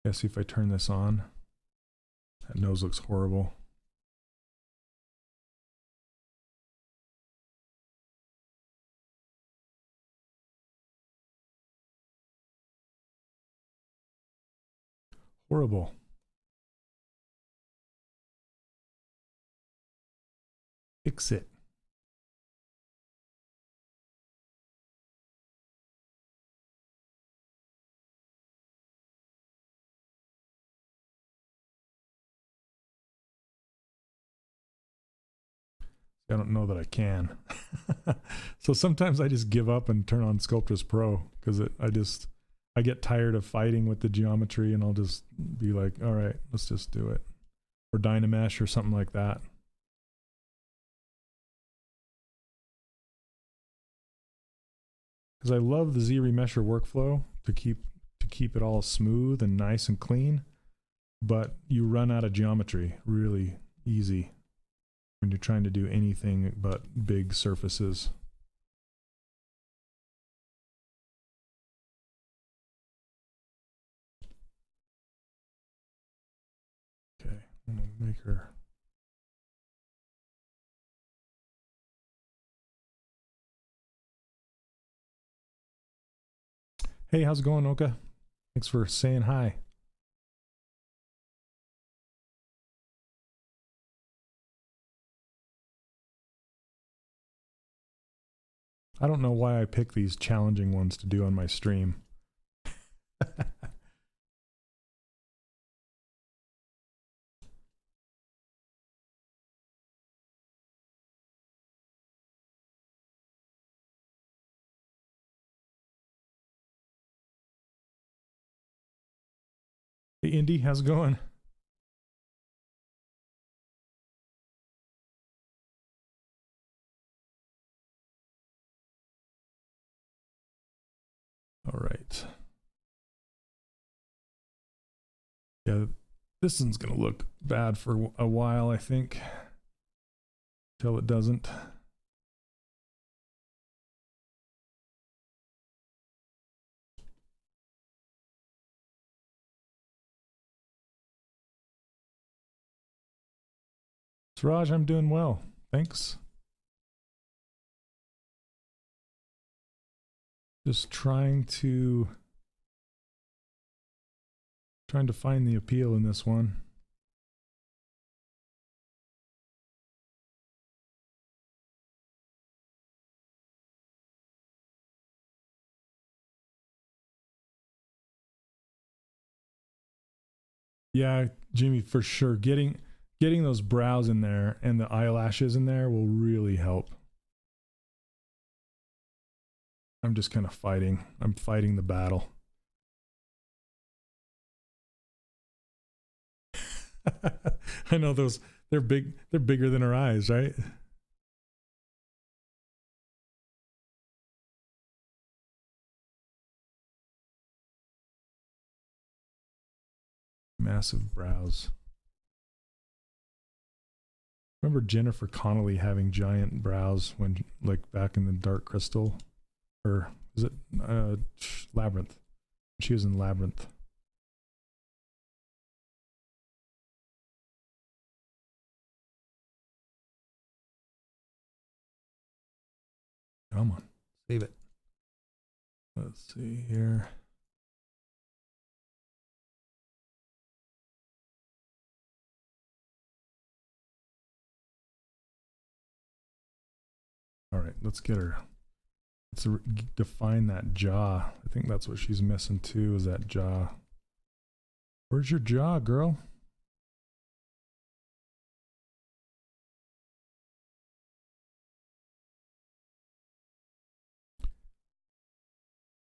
Yeah, see if I turn this on. That nose looks horrible. Horrible. Fix it. I don't know that I can. So sometimes I just give up and turn on Sculptress Pro because I get tired of fighting with the geometry and I'll just be like, all right, let's just do it. Or Dynamesh or something like that. Because I love the ZRemesher workflow to keep it all smooth and nice and clean, but you run out of geometry really easy when you're trying to do anything but big surfaces. Okay, I'm gonna make her Hey, how's it going, Oka? Thanks for saying hi. I don't know why I pick these challenging ones to do on my stream. Hey, Indy, how's it going? All right. Yeah, this one's gonna look bad for a while, I think, till it doesn't. Raj, I'm doing well. Thanks. Just trying to find the appeal in this one. Yeah, Jimmy, for sure. Getting those brows in there and the eyelashes in there will really help. I'm just kind of fighting. I'm fighting the battle. I know those, they're big, they're bigger than our eyes, right? Massive brows. Remember Jennifer Connelly having giant brows when, like, back in the Dark Crystal? Or is it Labyrinth? She was in Labyrinth. Come on, save it. Let's see here. All right, let's get her. Let's define that jaw. I think that's what she's missing too, is that jaw. Where's your jaw, girl?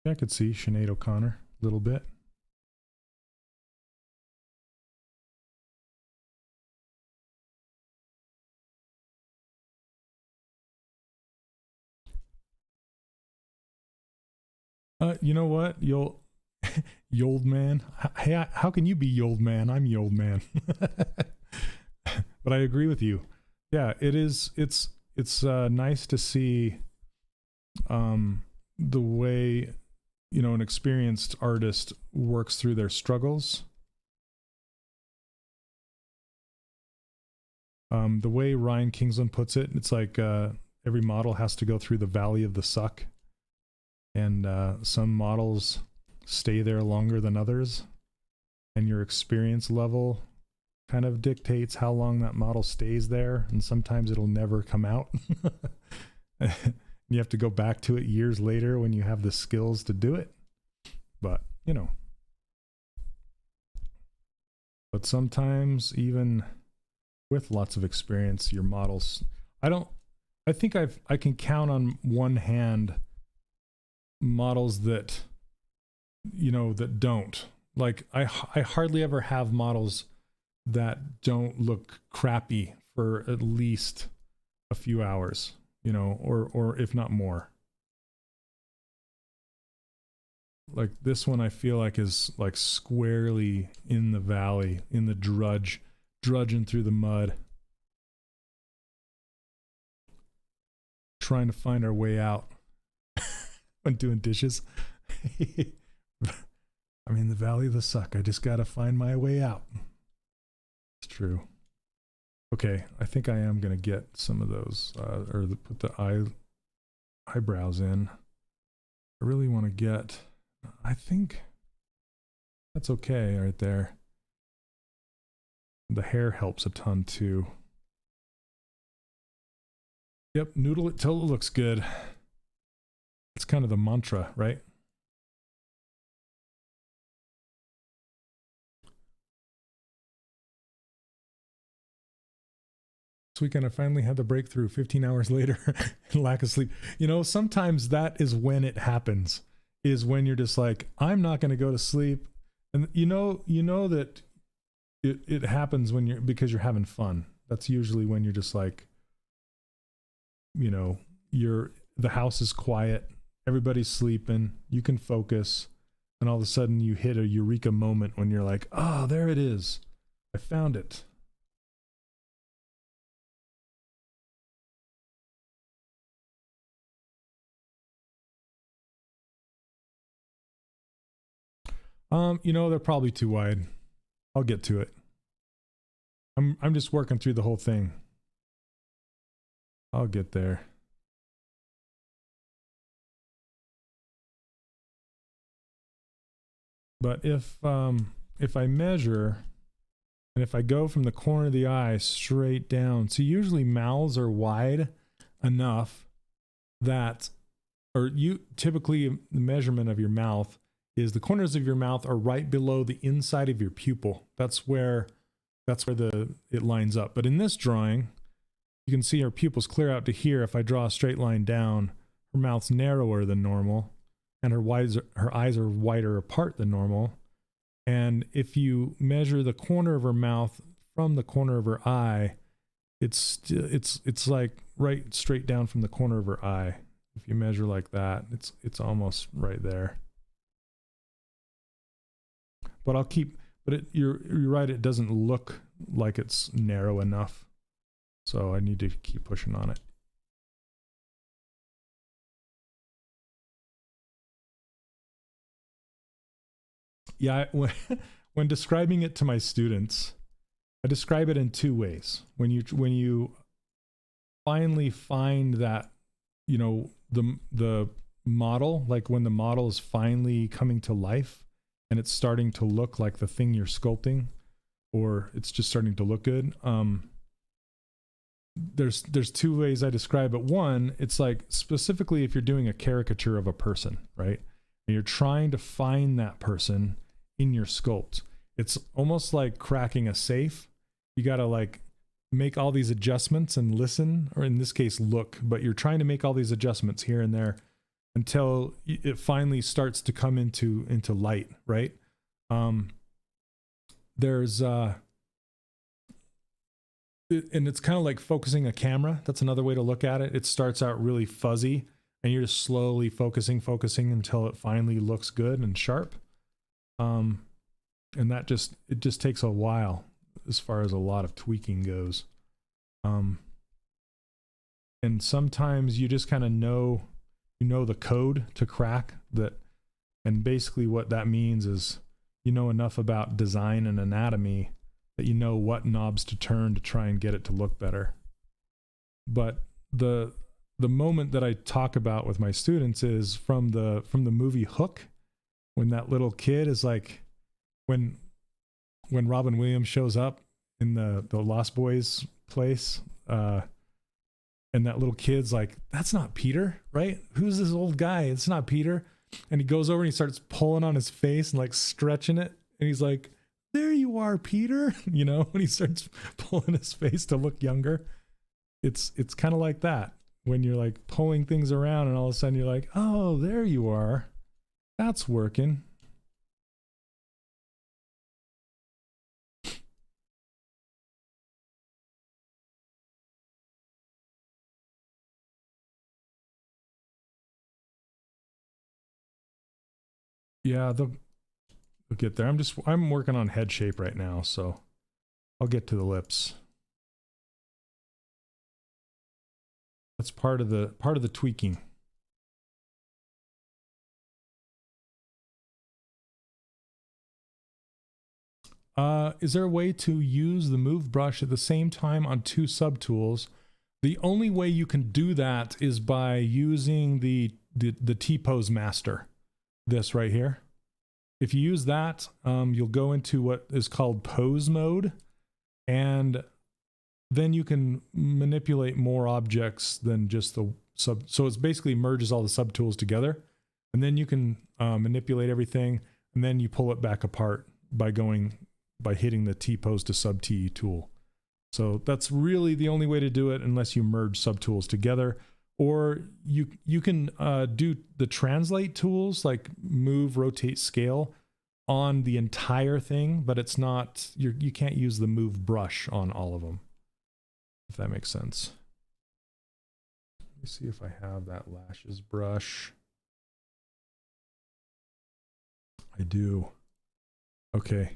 I could see Sinead O'Connor a little bit. You know what? You'll Yold man. Hey, how can you be Yold man? I'm Yold man. But I agree with you. Yeah, it is. It's nice to see the way, you know, an experienced artist works through their struggles. The way Ryan Kingsland puts it, it's like every model has to go through the valley of the suck, and some models stay there longer than others, and your experience level kind of dictates how long that model stays there, and sometimes it'll never come out. You have to go back to it years later when you have the skills to do it. But, you know. But sometimes even with lots of experience, your models, I think I can count on one hand models that, you know, that don't. Like I hardly ever have models that don't look crappy for at least a few hours, you know, or if not more. Like this one I feel like is like squarely in the valley, in the drudging through the mud, trying to find our way out when doing dishes. I'm in the valley of the suck. I just gotta find my way out. It's true. Okay, I think I am gonna get some of those, put the eyebrows in. I really want to get I think that's okay right there. The hair helps a ton too. Yep, noodle it till it looks good. It's kind of the mantra, right? This weekend I finally had the breakthrough 15 hours later and lack of sleep. You know, sometimes that is when it happens, is when you're just like, I'm not going to go to sleep. And you know that it happens when because you're having fun. That's usually when you're just like, you know, the house is quiet, everybody's sleeping, you can focus, and all of a sudden you hit a eureka moment when you're like, oh, there it is. I found it. You know, they're probably too wide. I'll get to it. I'm just working through the whole thing. I'll get there. But if I measure, and if I go from the corner of the eye straight down, so usually mouths are wide enough that, or typically the measurement of your mouth is the corners of your mouth are right below the inside of your pupil. That's where it lines up. But in this drawing, you can see her pupils clear out to here. If I draw a straight line down, her mouth's narrower than normal, and her eyes are wider apart than normal. And if you measure the corner of her mouth from the corner of her eye, it's like right straight down from the corner of her eye. If you measure like that, it's almost right there. But you're right, it doesn't look like it's narrow enough. So I need to keep pushing on it. Yeah, when describing it to my students, I describe it in two ways. When you finally find that, you know, the model, like when the model is finally coming to life and it's starting to look like the thing you're sculpting, or it's just starting to look good. There's two ways I describe it. One, it's like specifically if you're doing a caricature of a person, right? And you're trying to find that person in your sculpt. It's almost like cracking a safe. You got to like make all these adjustments and listen, or in this case, look, but you're trying to make all these adjustments here and there until it finally starts to come into light, right? There's and it's kind of like focusing a camera. That's another way to look at it. It starts out really fuzzy and you're just slowly focusing until it finally looks good and sharp. And it just takes a while as far as a lot of tweaking goes. And sometimes you just kind of know the code to crack that. And basically what that means is you know enough about design and anatomy that you know what knobs to turn to try and get it to look better. But the moment that I talk about with my students is from the movie Hook, when that little kid is like, when Robin Williams shows up in the Lost Boys place, and that little kid's like, that's not Peter, right? Who's this old guy? It's not Peter. And he goes over and he starts pulling on his face and like stretching it. And he's like, there you are, Peter. You know, when he starts pulling his face to look younger. It's kind of like that. When you're like pulling things around and all of a sudden you're like, oh, there you are. That's working. Yeah, they'll get there. I'm working on head shape right now, so I'll get to the lips. That's part of the tweaking. Is there a way to use the move brush at the same time on two subtools? The only way you can do that is by using the T-pose master. this right here. If you use that, you'll go into what is called pose mode, and then you can manipulate more objects than just the sub. So it's basically merges all the subtools together, and then you can manipulate everything, and then you pull it back apart by hitting the T-pose to sub T tool. So that's really the only way to do it, unless you merge subtools together. Or you can do the translate tools like move, rotate, scale on the entire thing, but it's not, you can't use the move brush on all of them, if that makes sense. Let me see if I have that lashes brush. I do. Okay.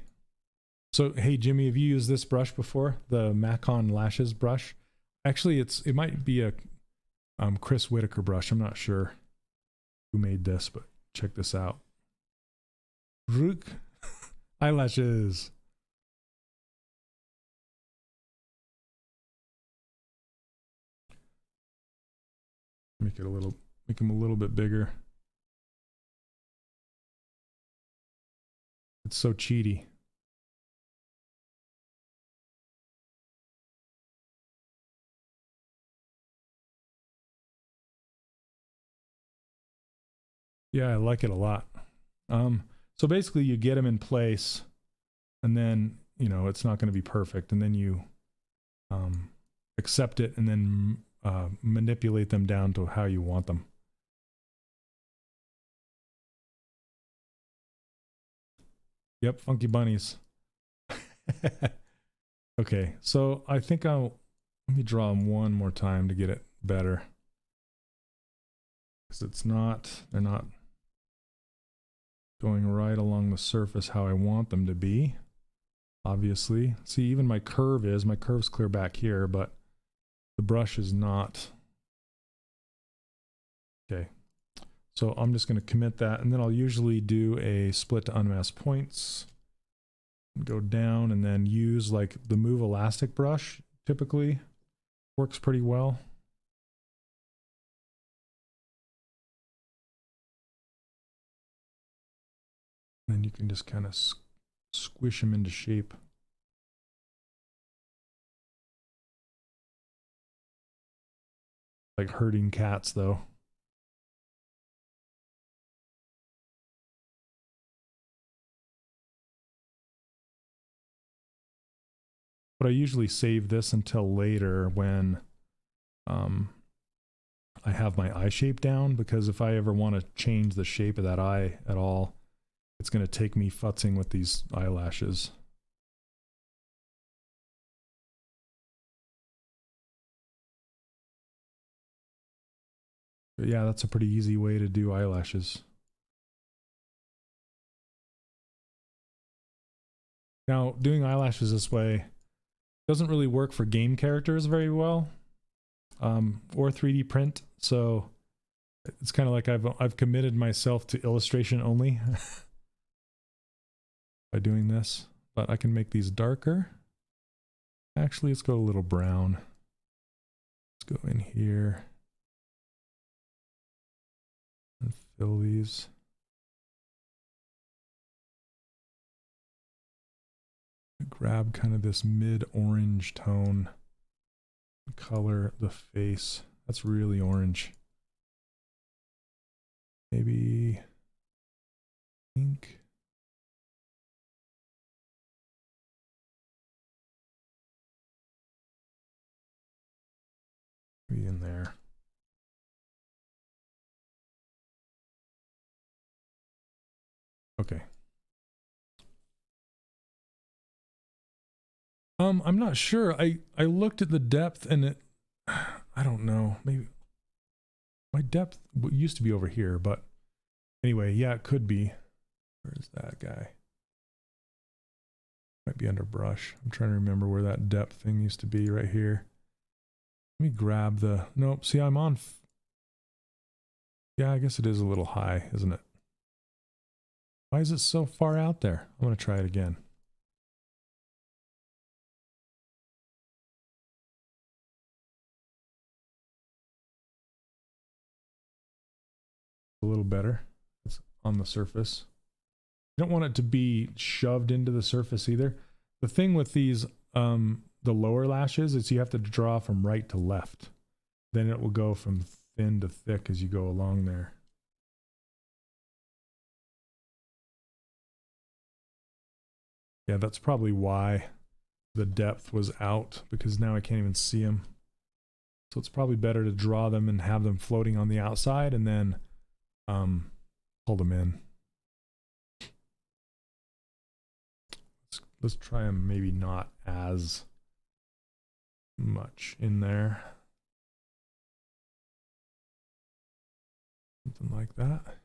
So, hey, Jimmy, have you used this brush before? The Macon lashes brush? Actually, it might be a Chris Whitaker brush. I'm not sure who made this, but check this out. Eyelashes. Make them a little bit bigger. It's so cheaty. Yeah, I like it a lot. So basically you get them in place, and then, you know, it's not going to be perfect, and then you accept it, and then manipulate them down to how you want them. Yep, funky bunnies. Okay, so I think let me draw them one more time to get it better. Because they're not going right along the surface how I want them to be, obviously. See, even my curve's clear back here, but the brush is not. Okay, so I'm just going to commit that, and then I'll usually do a split to unmask points, go down, and then use like the move elastic brush. Typically works pretty well. Then you can just kind of squish them into shape. Like herding cats, though. But I usually save this until later when I have my eye shape down, because if I ever want to change the shape of that eye at all, it's going to take me futzing with these eyelashes. But yeah, that's a pretty easy way to do eyelashes. Now, doing eyelashes this way doesn't really work for game characters very well, or 3D print. So it's kind of like I've committed myself to illustration only by doing this. But I can make these darker. Actually, let's go a little brown. Let's go in here and fill these. Grab kind of this mid-orange tone, color the face. That's really orange. Maybe pink. Maybe in there. Okay. I'm not sure. I looked at the depth and it, I don't know, maybe my depth used to be over here, but anyway, yeah, it could be. Where's that guy? Might be under brush. I'm trying to remember where that depth thing used to be, right here. Let me grab the, nope, see, I'm on, yeah, I guess it is a little high, isn't it? Why is it so far out there? I'm going to try it again. A little better. It's on the surface. You don't want it to be shoved into the surface either. The thing with these, the lower lashes, is you have to draw from right to left. Then it will go from thin to thick as you go along there. Yeah, that's probably why the depth was out, because now I can't even see them. So it's probably better to draw them and have them floating on the outside and then pull them in. Let's try them maybe not as much in there. Something like that.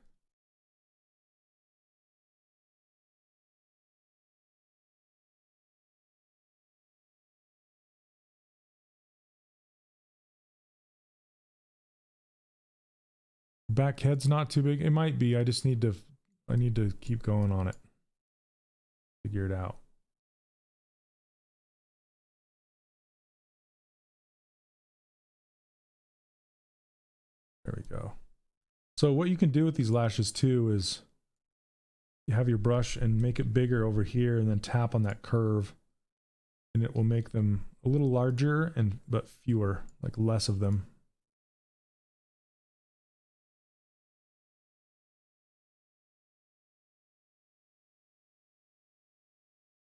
Back head's not too big. It might be. I need to keep going on it. Figure it out. There we go. So what you can do with these lashes too is you have your brush and make it bigger over here and then tap on that curve and it will make them a little larger but fewer, like less of them.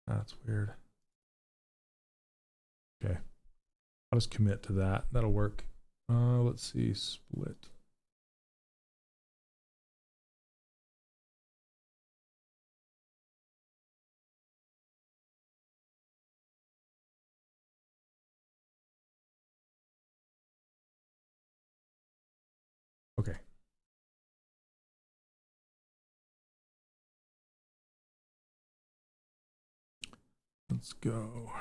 That's weird. Okay. I'll just commit to that. That'll work. Let's see, split. Okay. Let's go.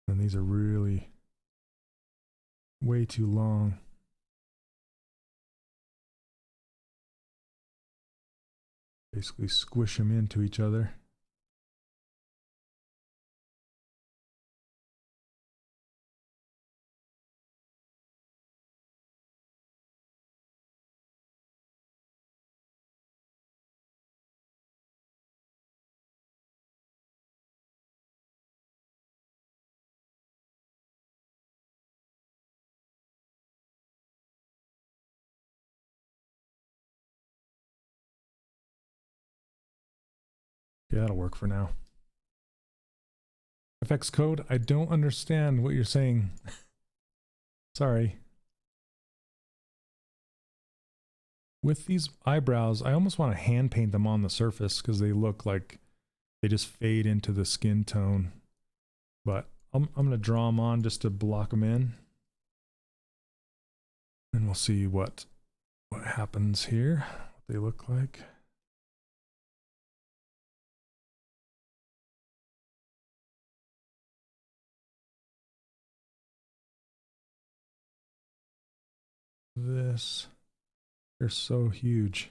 And these are really way too long. Basically squish them into each other. Yeah, that'll work for now. FX code, I don't understand what you're saying. Sorry. With these eyebrows, I almost want to hand paint them on the surface because they look like they just fade into the skin tone. But I'm going to draw them on just to block them in. And we'll see what happens here, what they look like. This, they're so huge.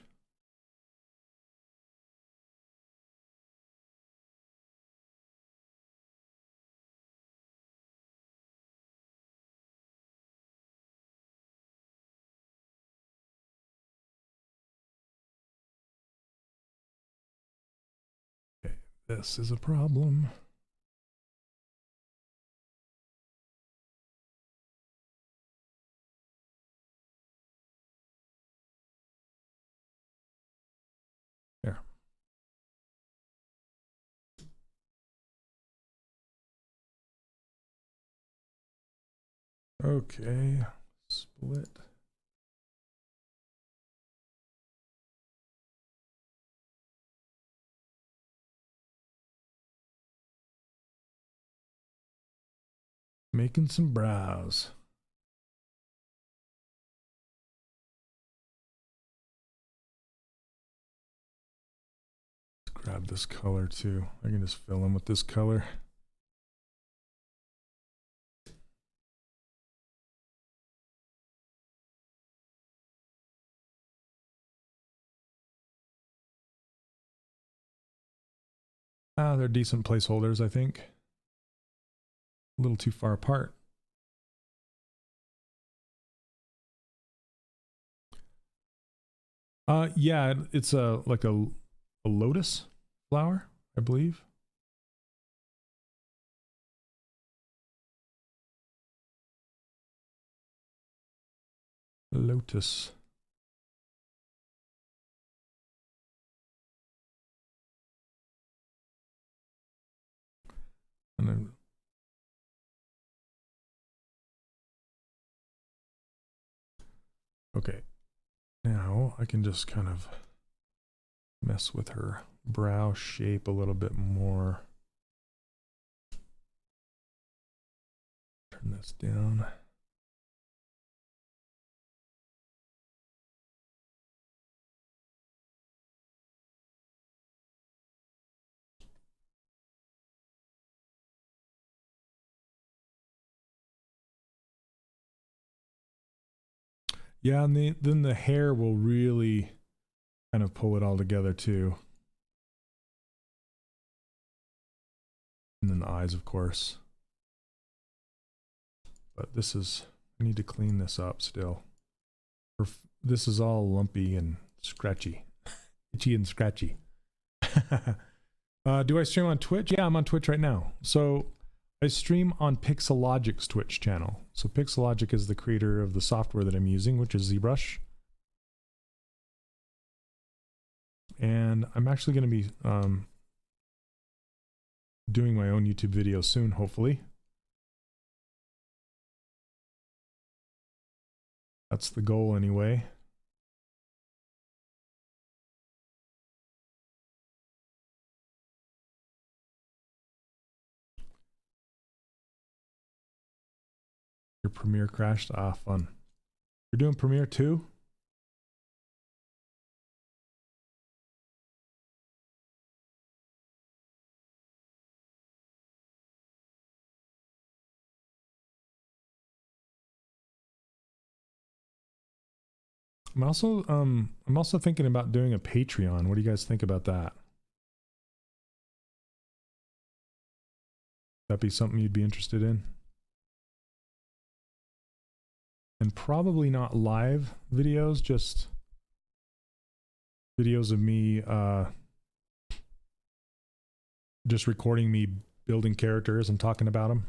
Okay, this is a problem. There. Okay, split. Making some brows. Let's grab this color too. I can just fill in with this color. They're decent placeholders, I think. a little too far apart. Yeah, it's like a lotus flower, I believe. Lotus. And then okay. Now I can just kind of mess with her brow shape a little bit more. Turn this down. Yeah, and then the hair will really kind of pull it all together too. And then the eyes, of course. But this is, I need to clean this up still. This is all lumpy and scratchy. Itchy and scratchy. Do I stream on Twitch? Yeah, I'm on Twitch right now. So I stream on Pixologic's Twitch channel. So Pixologic is the creator of the software that I'm using, which is ZBrush. And I'm actually going to be doing my own YouTube video soon, hopefully. That's the goal anyway. Your Premiere crashed? Ah, fun. You're doing Premiere too? I'm also thinking about doing a Patreon. What do you guys think about that? That be something you'd be interested in? And probably not live videos, just videos of me just recording me building characters and talking about them.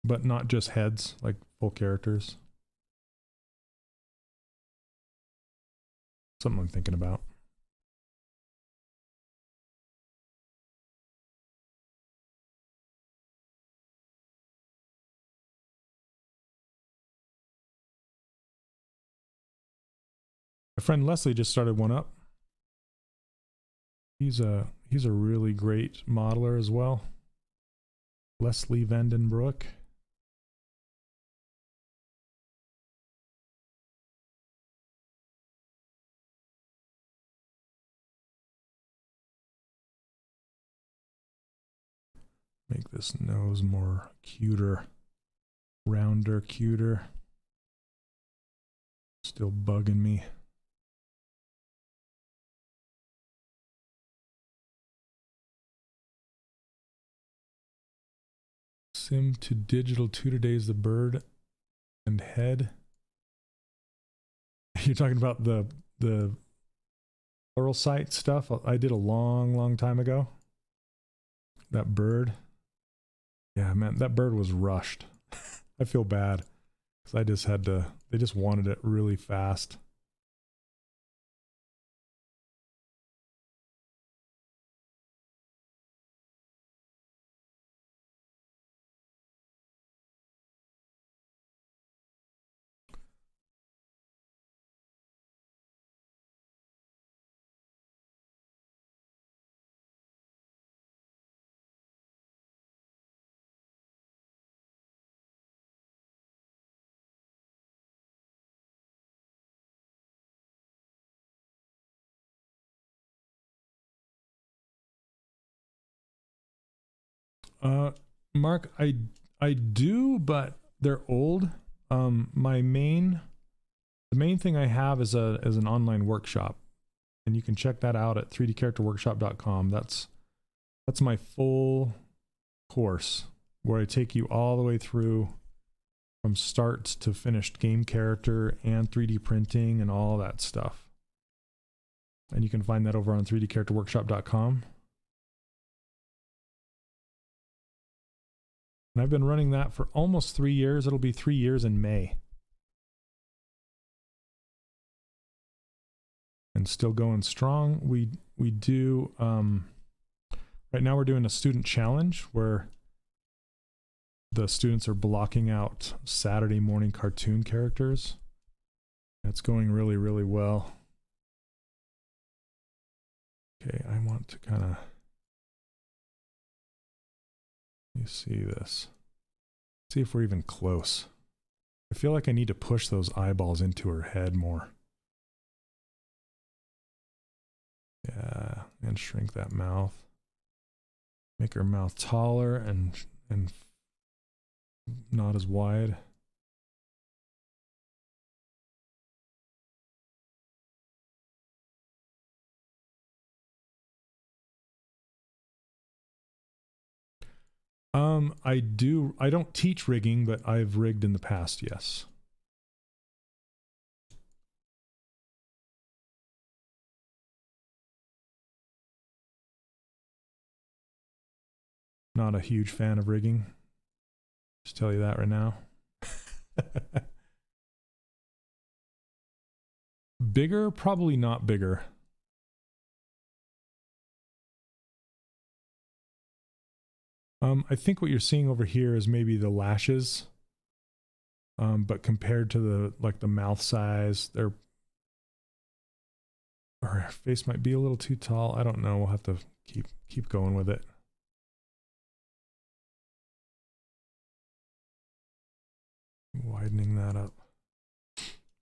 But not just heads, like full characters. Something I'm thinking about. My friend Leslie just started one up. He's a really great modeler as well. Leslie Vandenbroek. Make this nose more cuter, rounder, cuter. Still bugging me. Sim to digital 2 days the bird and head. You're talking about the Pluralsight stuff I did a long time ago. That bird. Yeah, man, that bird was rushed. I feel bad because I just had to, they just wanted it really fast. Mark, I do, but they're old. The main thing I have is an online workshop, and you can check that out at 3dcharacterworkshop.com. That's That's my full course where I take you all the way through from start to finished game character and 3D printing and all that stuff. And you can find that over on 3dcharacterworkshop.com. And I've been running that for almost 3 years. It'll be 3 years in May. And still going strong. We do, right now we're doing a student challenge where the students are blocking out Saturday morning cartoon characters. It's going really, really well. Okay, I want to kind of, you see this. See if we're even close. I feel like I need to push those eyeballs into her head more. Yeah, and shrink that mouth. Make her mouth taller and not as wide. I don't teach rigging, but I've rigged in the past, yes. Not a huge fan of rigging. Just tell you that right now. Bigger? Probably not bigger. I think what you're seeing over here is maybe the lashes. But compared to the mouth size, her face might be a little too tall. I don't know. We'll have to keep going with it. Widening that up.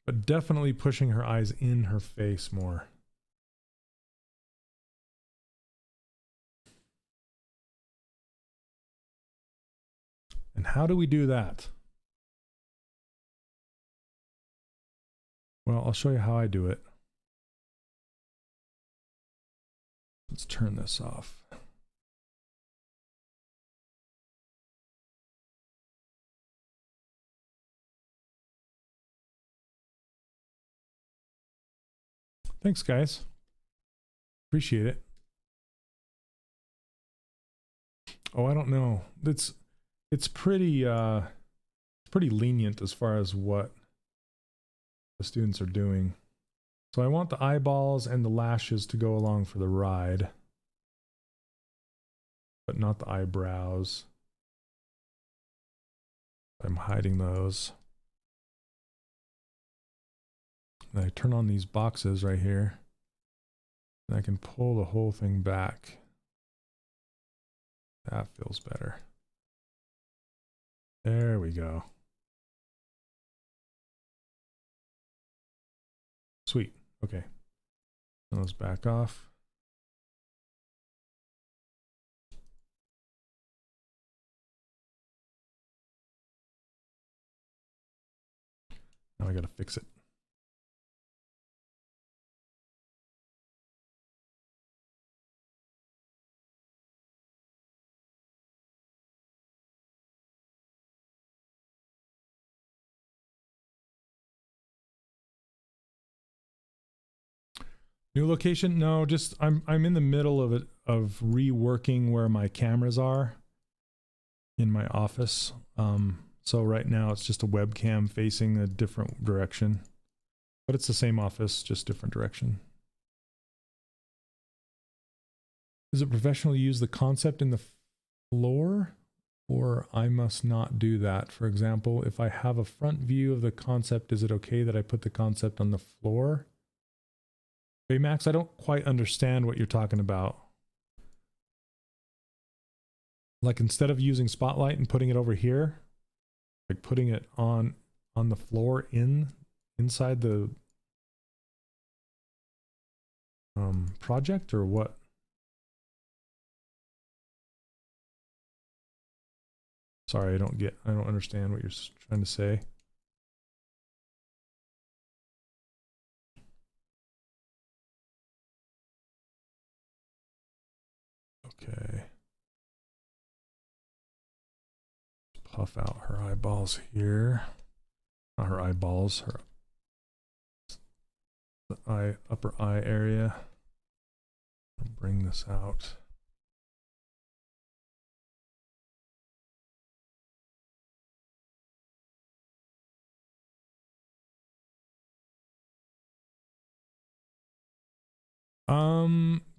But definitely pushing her eyes in her face more. And how do we do that? Well, I'll show you how I do it. Let's turn this off. Thanks, guys. Appreciate it. Oh, I don't know. It's pretty lenient as far as what the students are doing. So I want the eyeballs and the lashes to go along for the ride, but not the eyebrows. I'm hiding those. And I turn on these boxes right here, and I can pull the whole thing back. That feels better. There we go. Sweet. Okay. Turn those back off. Now I gotta fix it. New location? No, just I'm in the middle of it, of reworking where my cameras are in my office. So right now it's just a webcam facing a different direction, but it's the same office, just different direction. Is it professional to use the concept in the floor, or I must not do that? For example, if I have a front view of the concept, is it okay that I put the concept on the floor? Baymax, I don't quite understand what you're talking about. Like instead of using Spotlight and putting it over here, like putting it on the floor inside the project, or what? Sorry, I don't understand what you're trying to say. Okay. puff out her eyeballs here. Not her eyeballs, her the upper eye area. I'll bring this out.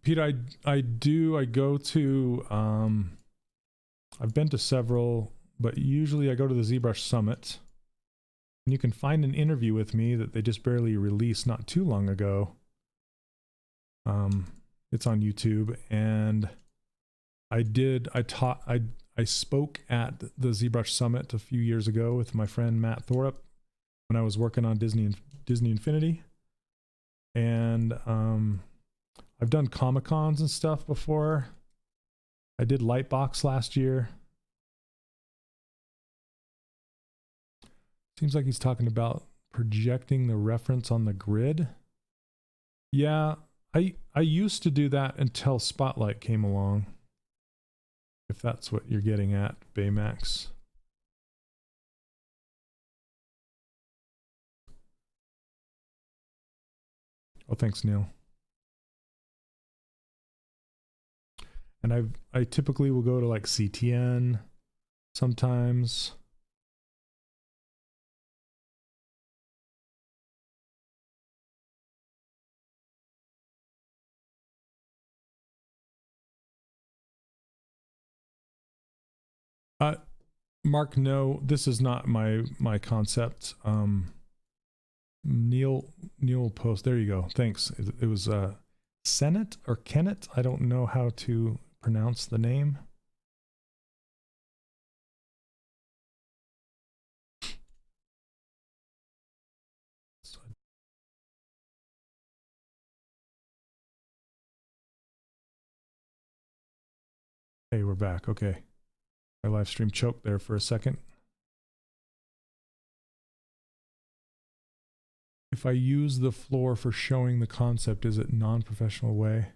Pete, I go to I've been to several, but usually I go to the ZBrush Summit. And you can find an interview with me that they just barely released not too long ago. It's on YouTube, and I spoke at the ZBrush Summit a few years ago with my friend Matt Thorup when I was working on Disney Infinity. And I've done Comic-Cons and stuff before. I did Lightbox last year. Seems like he's talking about projecting the reference on the grid. Yeah, I used to do that until Spotlight came along. If that's what you're getting at, Baymax. Oh, thanks, Neil. And I typically will go to like CTN sometimes. Mark, no, this is not my concept. Neil post. There you go. Thanks. It was Senate or Kennett. I don't know how to pronounce the name. Hey, we're back. Okay. My live stream choked there for a second. If I use the floor for showing the concept, is it non-professional way?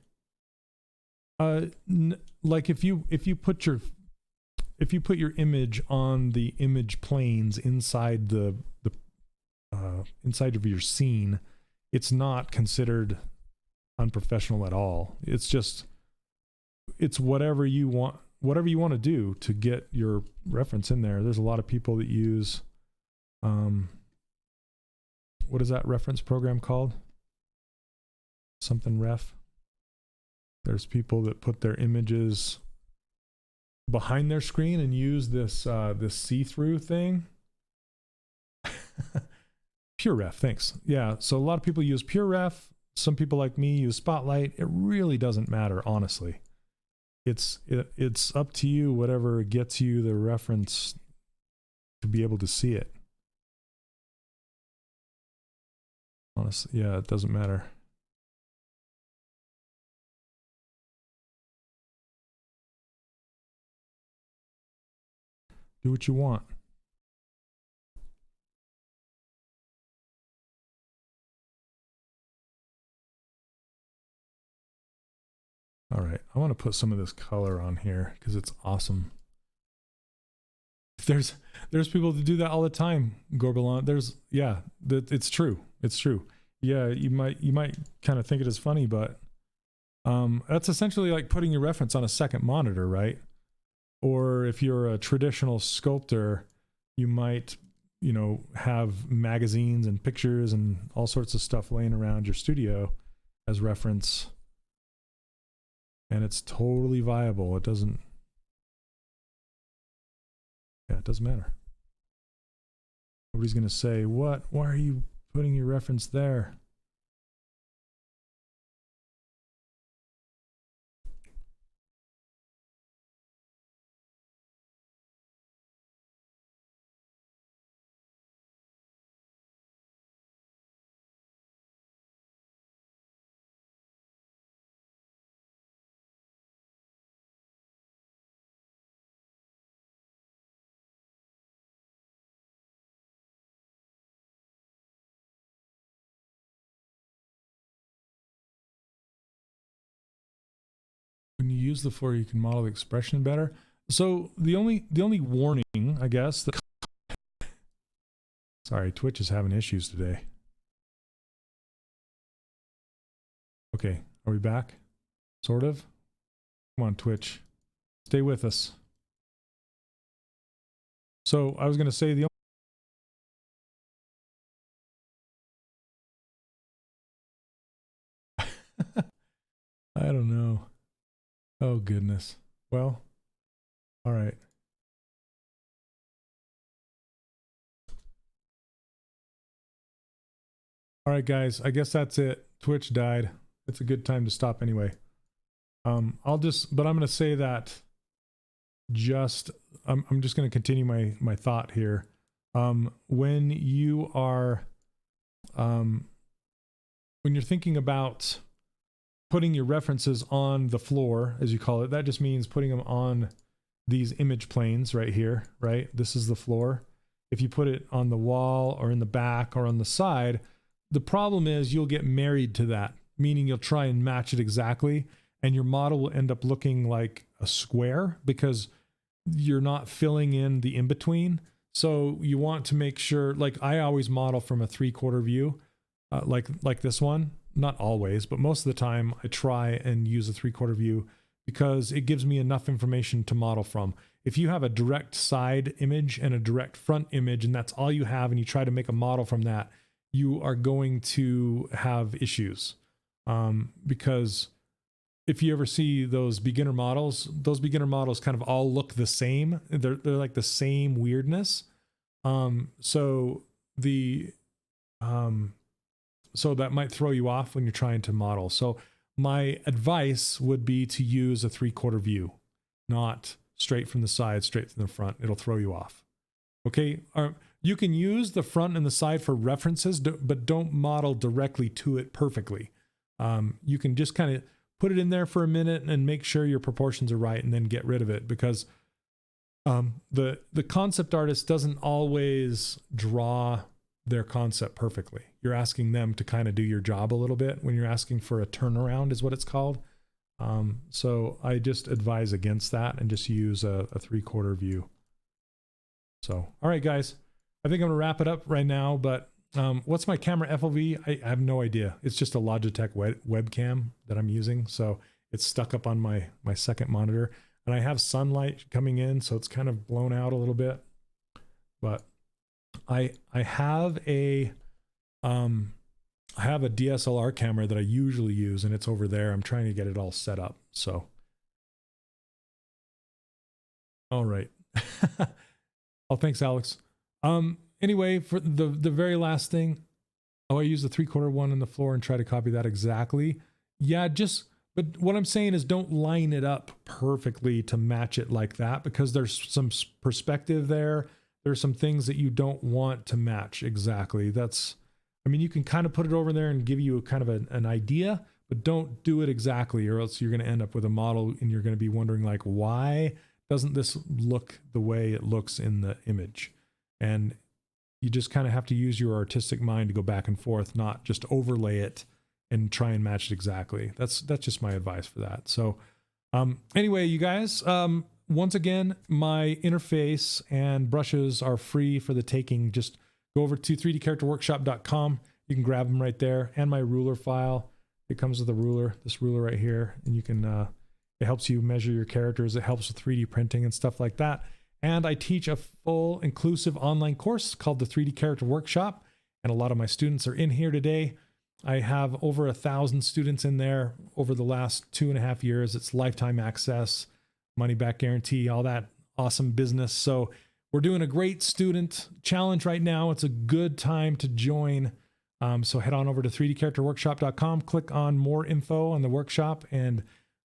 Like if you put your image on the image planes inside the inside of your scene, it's not considered unprofessional at all. It's whatever you want to do to get your reference in there. There's a lot of people that use what is that reference program called? Something ref. There's people that put their images behind their screen and use this this see-through thing. PureRef, thanks. Yeah, so a lot of people use PureRef. Some people like me use Spotlight. It really doesn't matter, honestly. It's up to you, whatever gets you the reference to be able to see it. Honestly, yeah, it doesn't matter. Do what you want. All right, I want to put some of this color on here because it's awesome. There's people that do that all the time, Gorbelon. It's true. It's true. Yeah, you might kind of think it is funny, but that's essentially like putting your reference on a second monitor, right? Or if you're a traditional sculptor, you might, have magazines and pictures and all sorts of stuff laying around your studio as reference. And it's totally viable. It doesn't matter. Nobody's going to say, why are you putting your reference there? When you use the floor, you can model the expression better. So the only warning, I guess, that sorry, Twitch is having issues today. Okay, are we back? Sort of. Come on, Twitch. Stay with us. So I was going to say the I don't know. Oh, goodness. Well, all right. All right, guys. I guess that's it. Twitch died. It's a good time to stop anyway. but I'm going to say that I'm just going to continue my thought here. When you are, when you're thinking about putting your references on the floor, as you call it, that just means putting them on these image planes right here, right? This is the floor. If you put it on the wall or in the back or on the side, the problem is you'll get married to that, meaning you'll try and match it exactly, and your model will end up looking like a square because you're not filling in the in-between. So you want to make sure, like I always model from a 3/4 view, like this one. Not always, but most of the time I try and use a 3/4 view because it gives me enough information to model from. If you have a direct side image and a direct front image and that's all you have and you try to make a model from that, you are going to have issues. Because if you ever see those beginner models kind of all look the same. They're like the same weirdness. So that might throw you off when you're trying to model. So my advice would be to use a 3/4 view, not straight from the side, straight from the front. It'll throw you off. Okay. You can use the front and the side for references, but don't model directly to it perfectly. You can just kind of put it in there for a minute and make sure your proportions are right and then get rid of it, because the concept artist doesn't always draw their concept perfectly. You're asking them to kind of do your job a little bit when you're asking for a turnaround is what it's called. So I just advise against that and just use a 3/4 view. So, all right, guys, I think I'm gonna wrap it up right now, but what's my camera FOV? I have no idea. It's just a Logitech webcam that I'm using. So it's stuck up on my second monitor, and I have sunlight coming in, so it's kind of blown out a little bit, but I have a DSLR camera that I usually use, and it's over there. I'm trying to get it all set up. So, all right. Oh, thanks, Alex. Anyway, for the very last thing, I use the 3/4 one on the floor and try to copy that exactly. Yeah, but what I'm saying is don't line it up perfectly to match it like that, because there's some perspective there. There's some things that you don't want to match exactly. I mean, you can kind of put it over there and give you a kind of an idea, but don't do it exactly, or else you're going to end up with a model and you're going to be wondering, like, why doesn't this look the way it looks in the image? And you just kind of have to use your artistic mind to go back and forth, not just overlay it and try and match it exactly. That's just my advice for that. So anyway, you guys, once again, my interface and brushes are free for the taking. Just go over to 3dcharacterworkshop.com. You can grab them right there, and my ruler file. It comes with a ruler, this ruler right here, and you can, it helps you measure your characters. It helps with 3D printing and stuff like that. And I teach a full inclusive online course called the 3D Character Workshop, and a lot of my students are in here today. I have over 1,000 students in there over the last 2.5 years. It's lifetime access, money back guarantee, all that awesome business. So we're doing a great student challenge right now. It's a good time to join. So head on over to 3dcharacterworkshop.com, click on more info on the workshop, and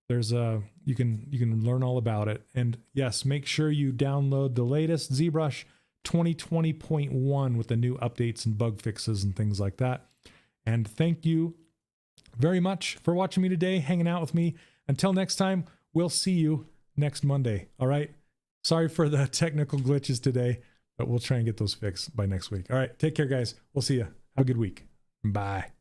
there's you can learn all about it. And yes, make sure you download the latest ZBrush 2020.1 with the new updates and bug fixes and things like that. And thank you very much for watching me today, hanging out with me. Until next time, we'll see you next Monday. All right. Sorry for the technical glitches today, but we'll try and get those fixed by next week. All right. Take care, guys. We'll see you. Have a good week. Bye.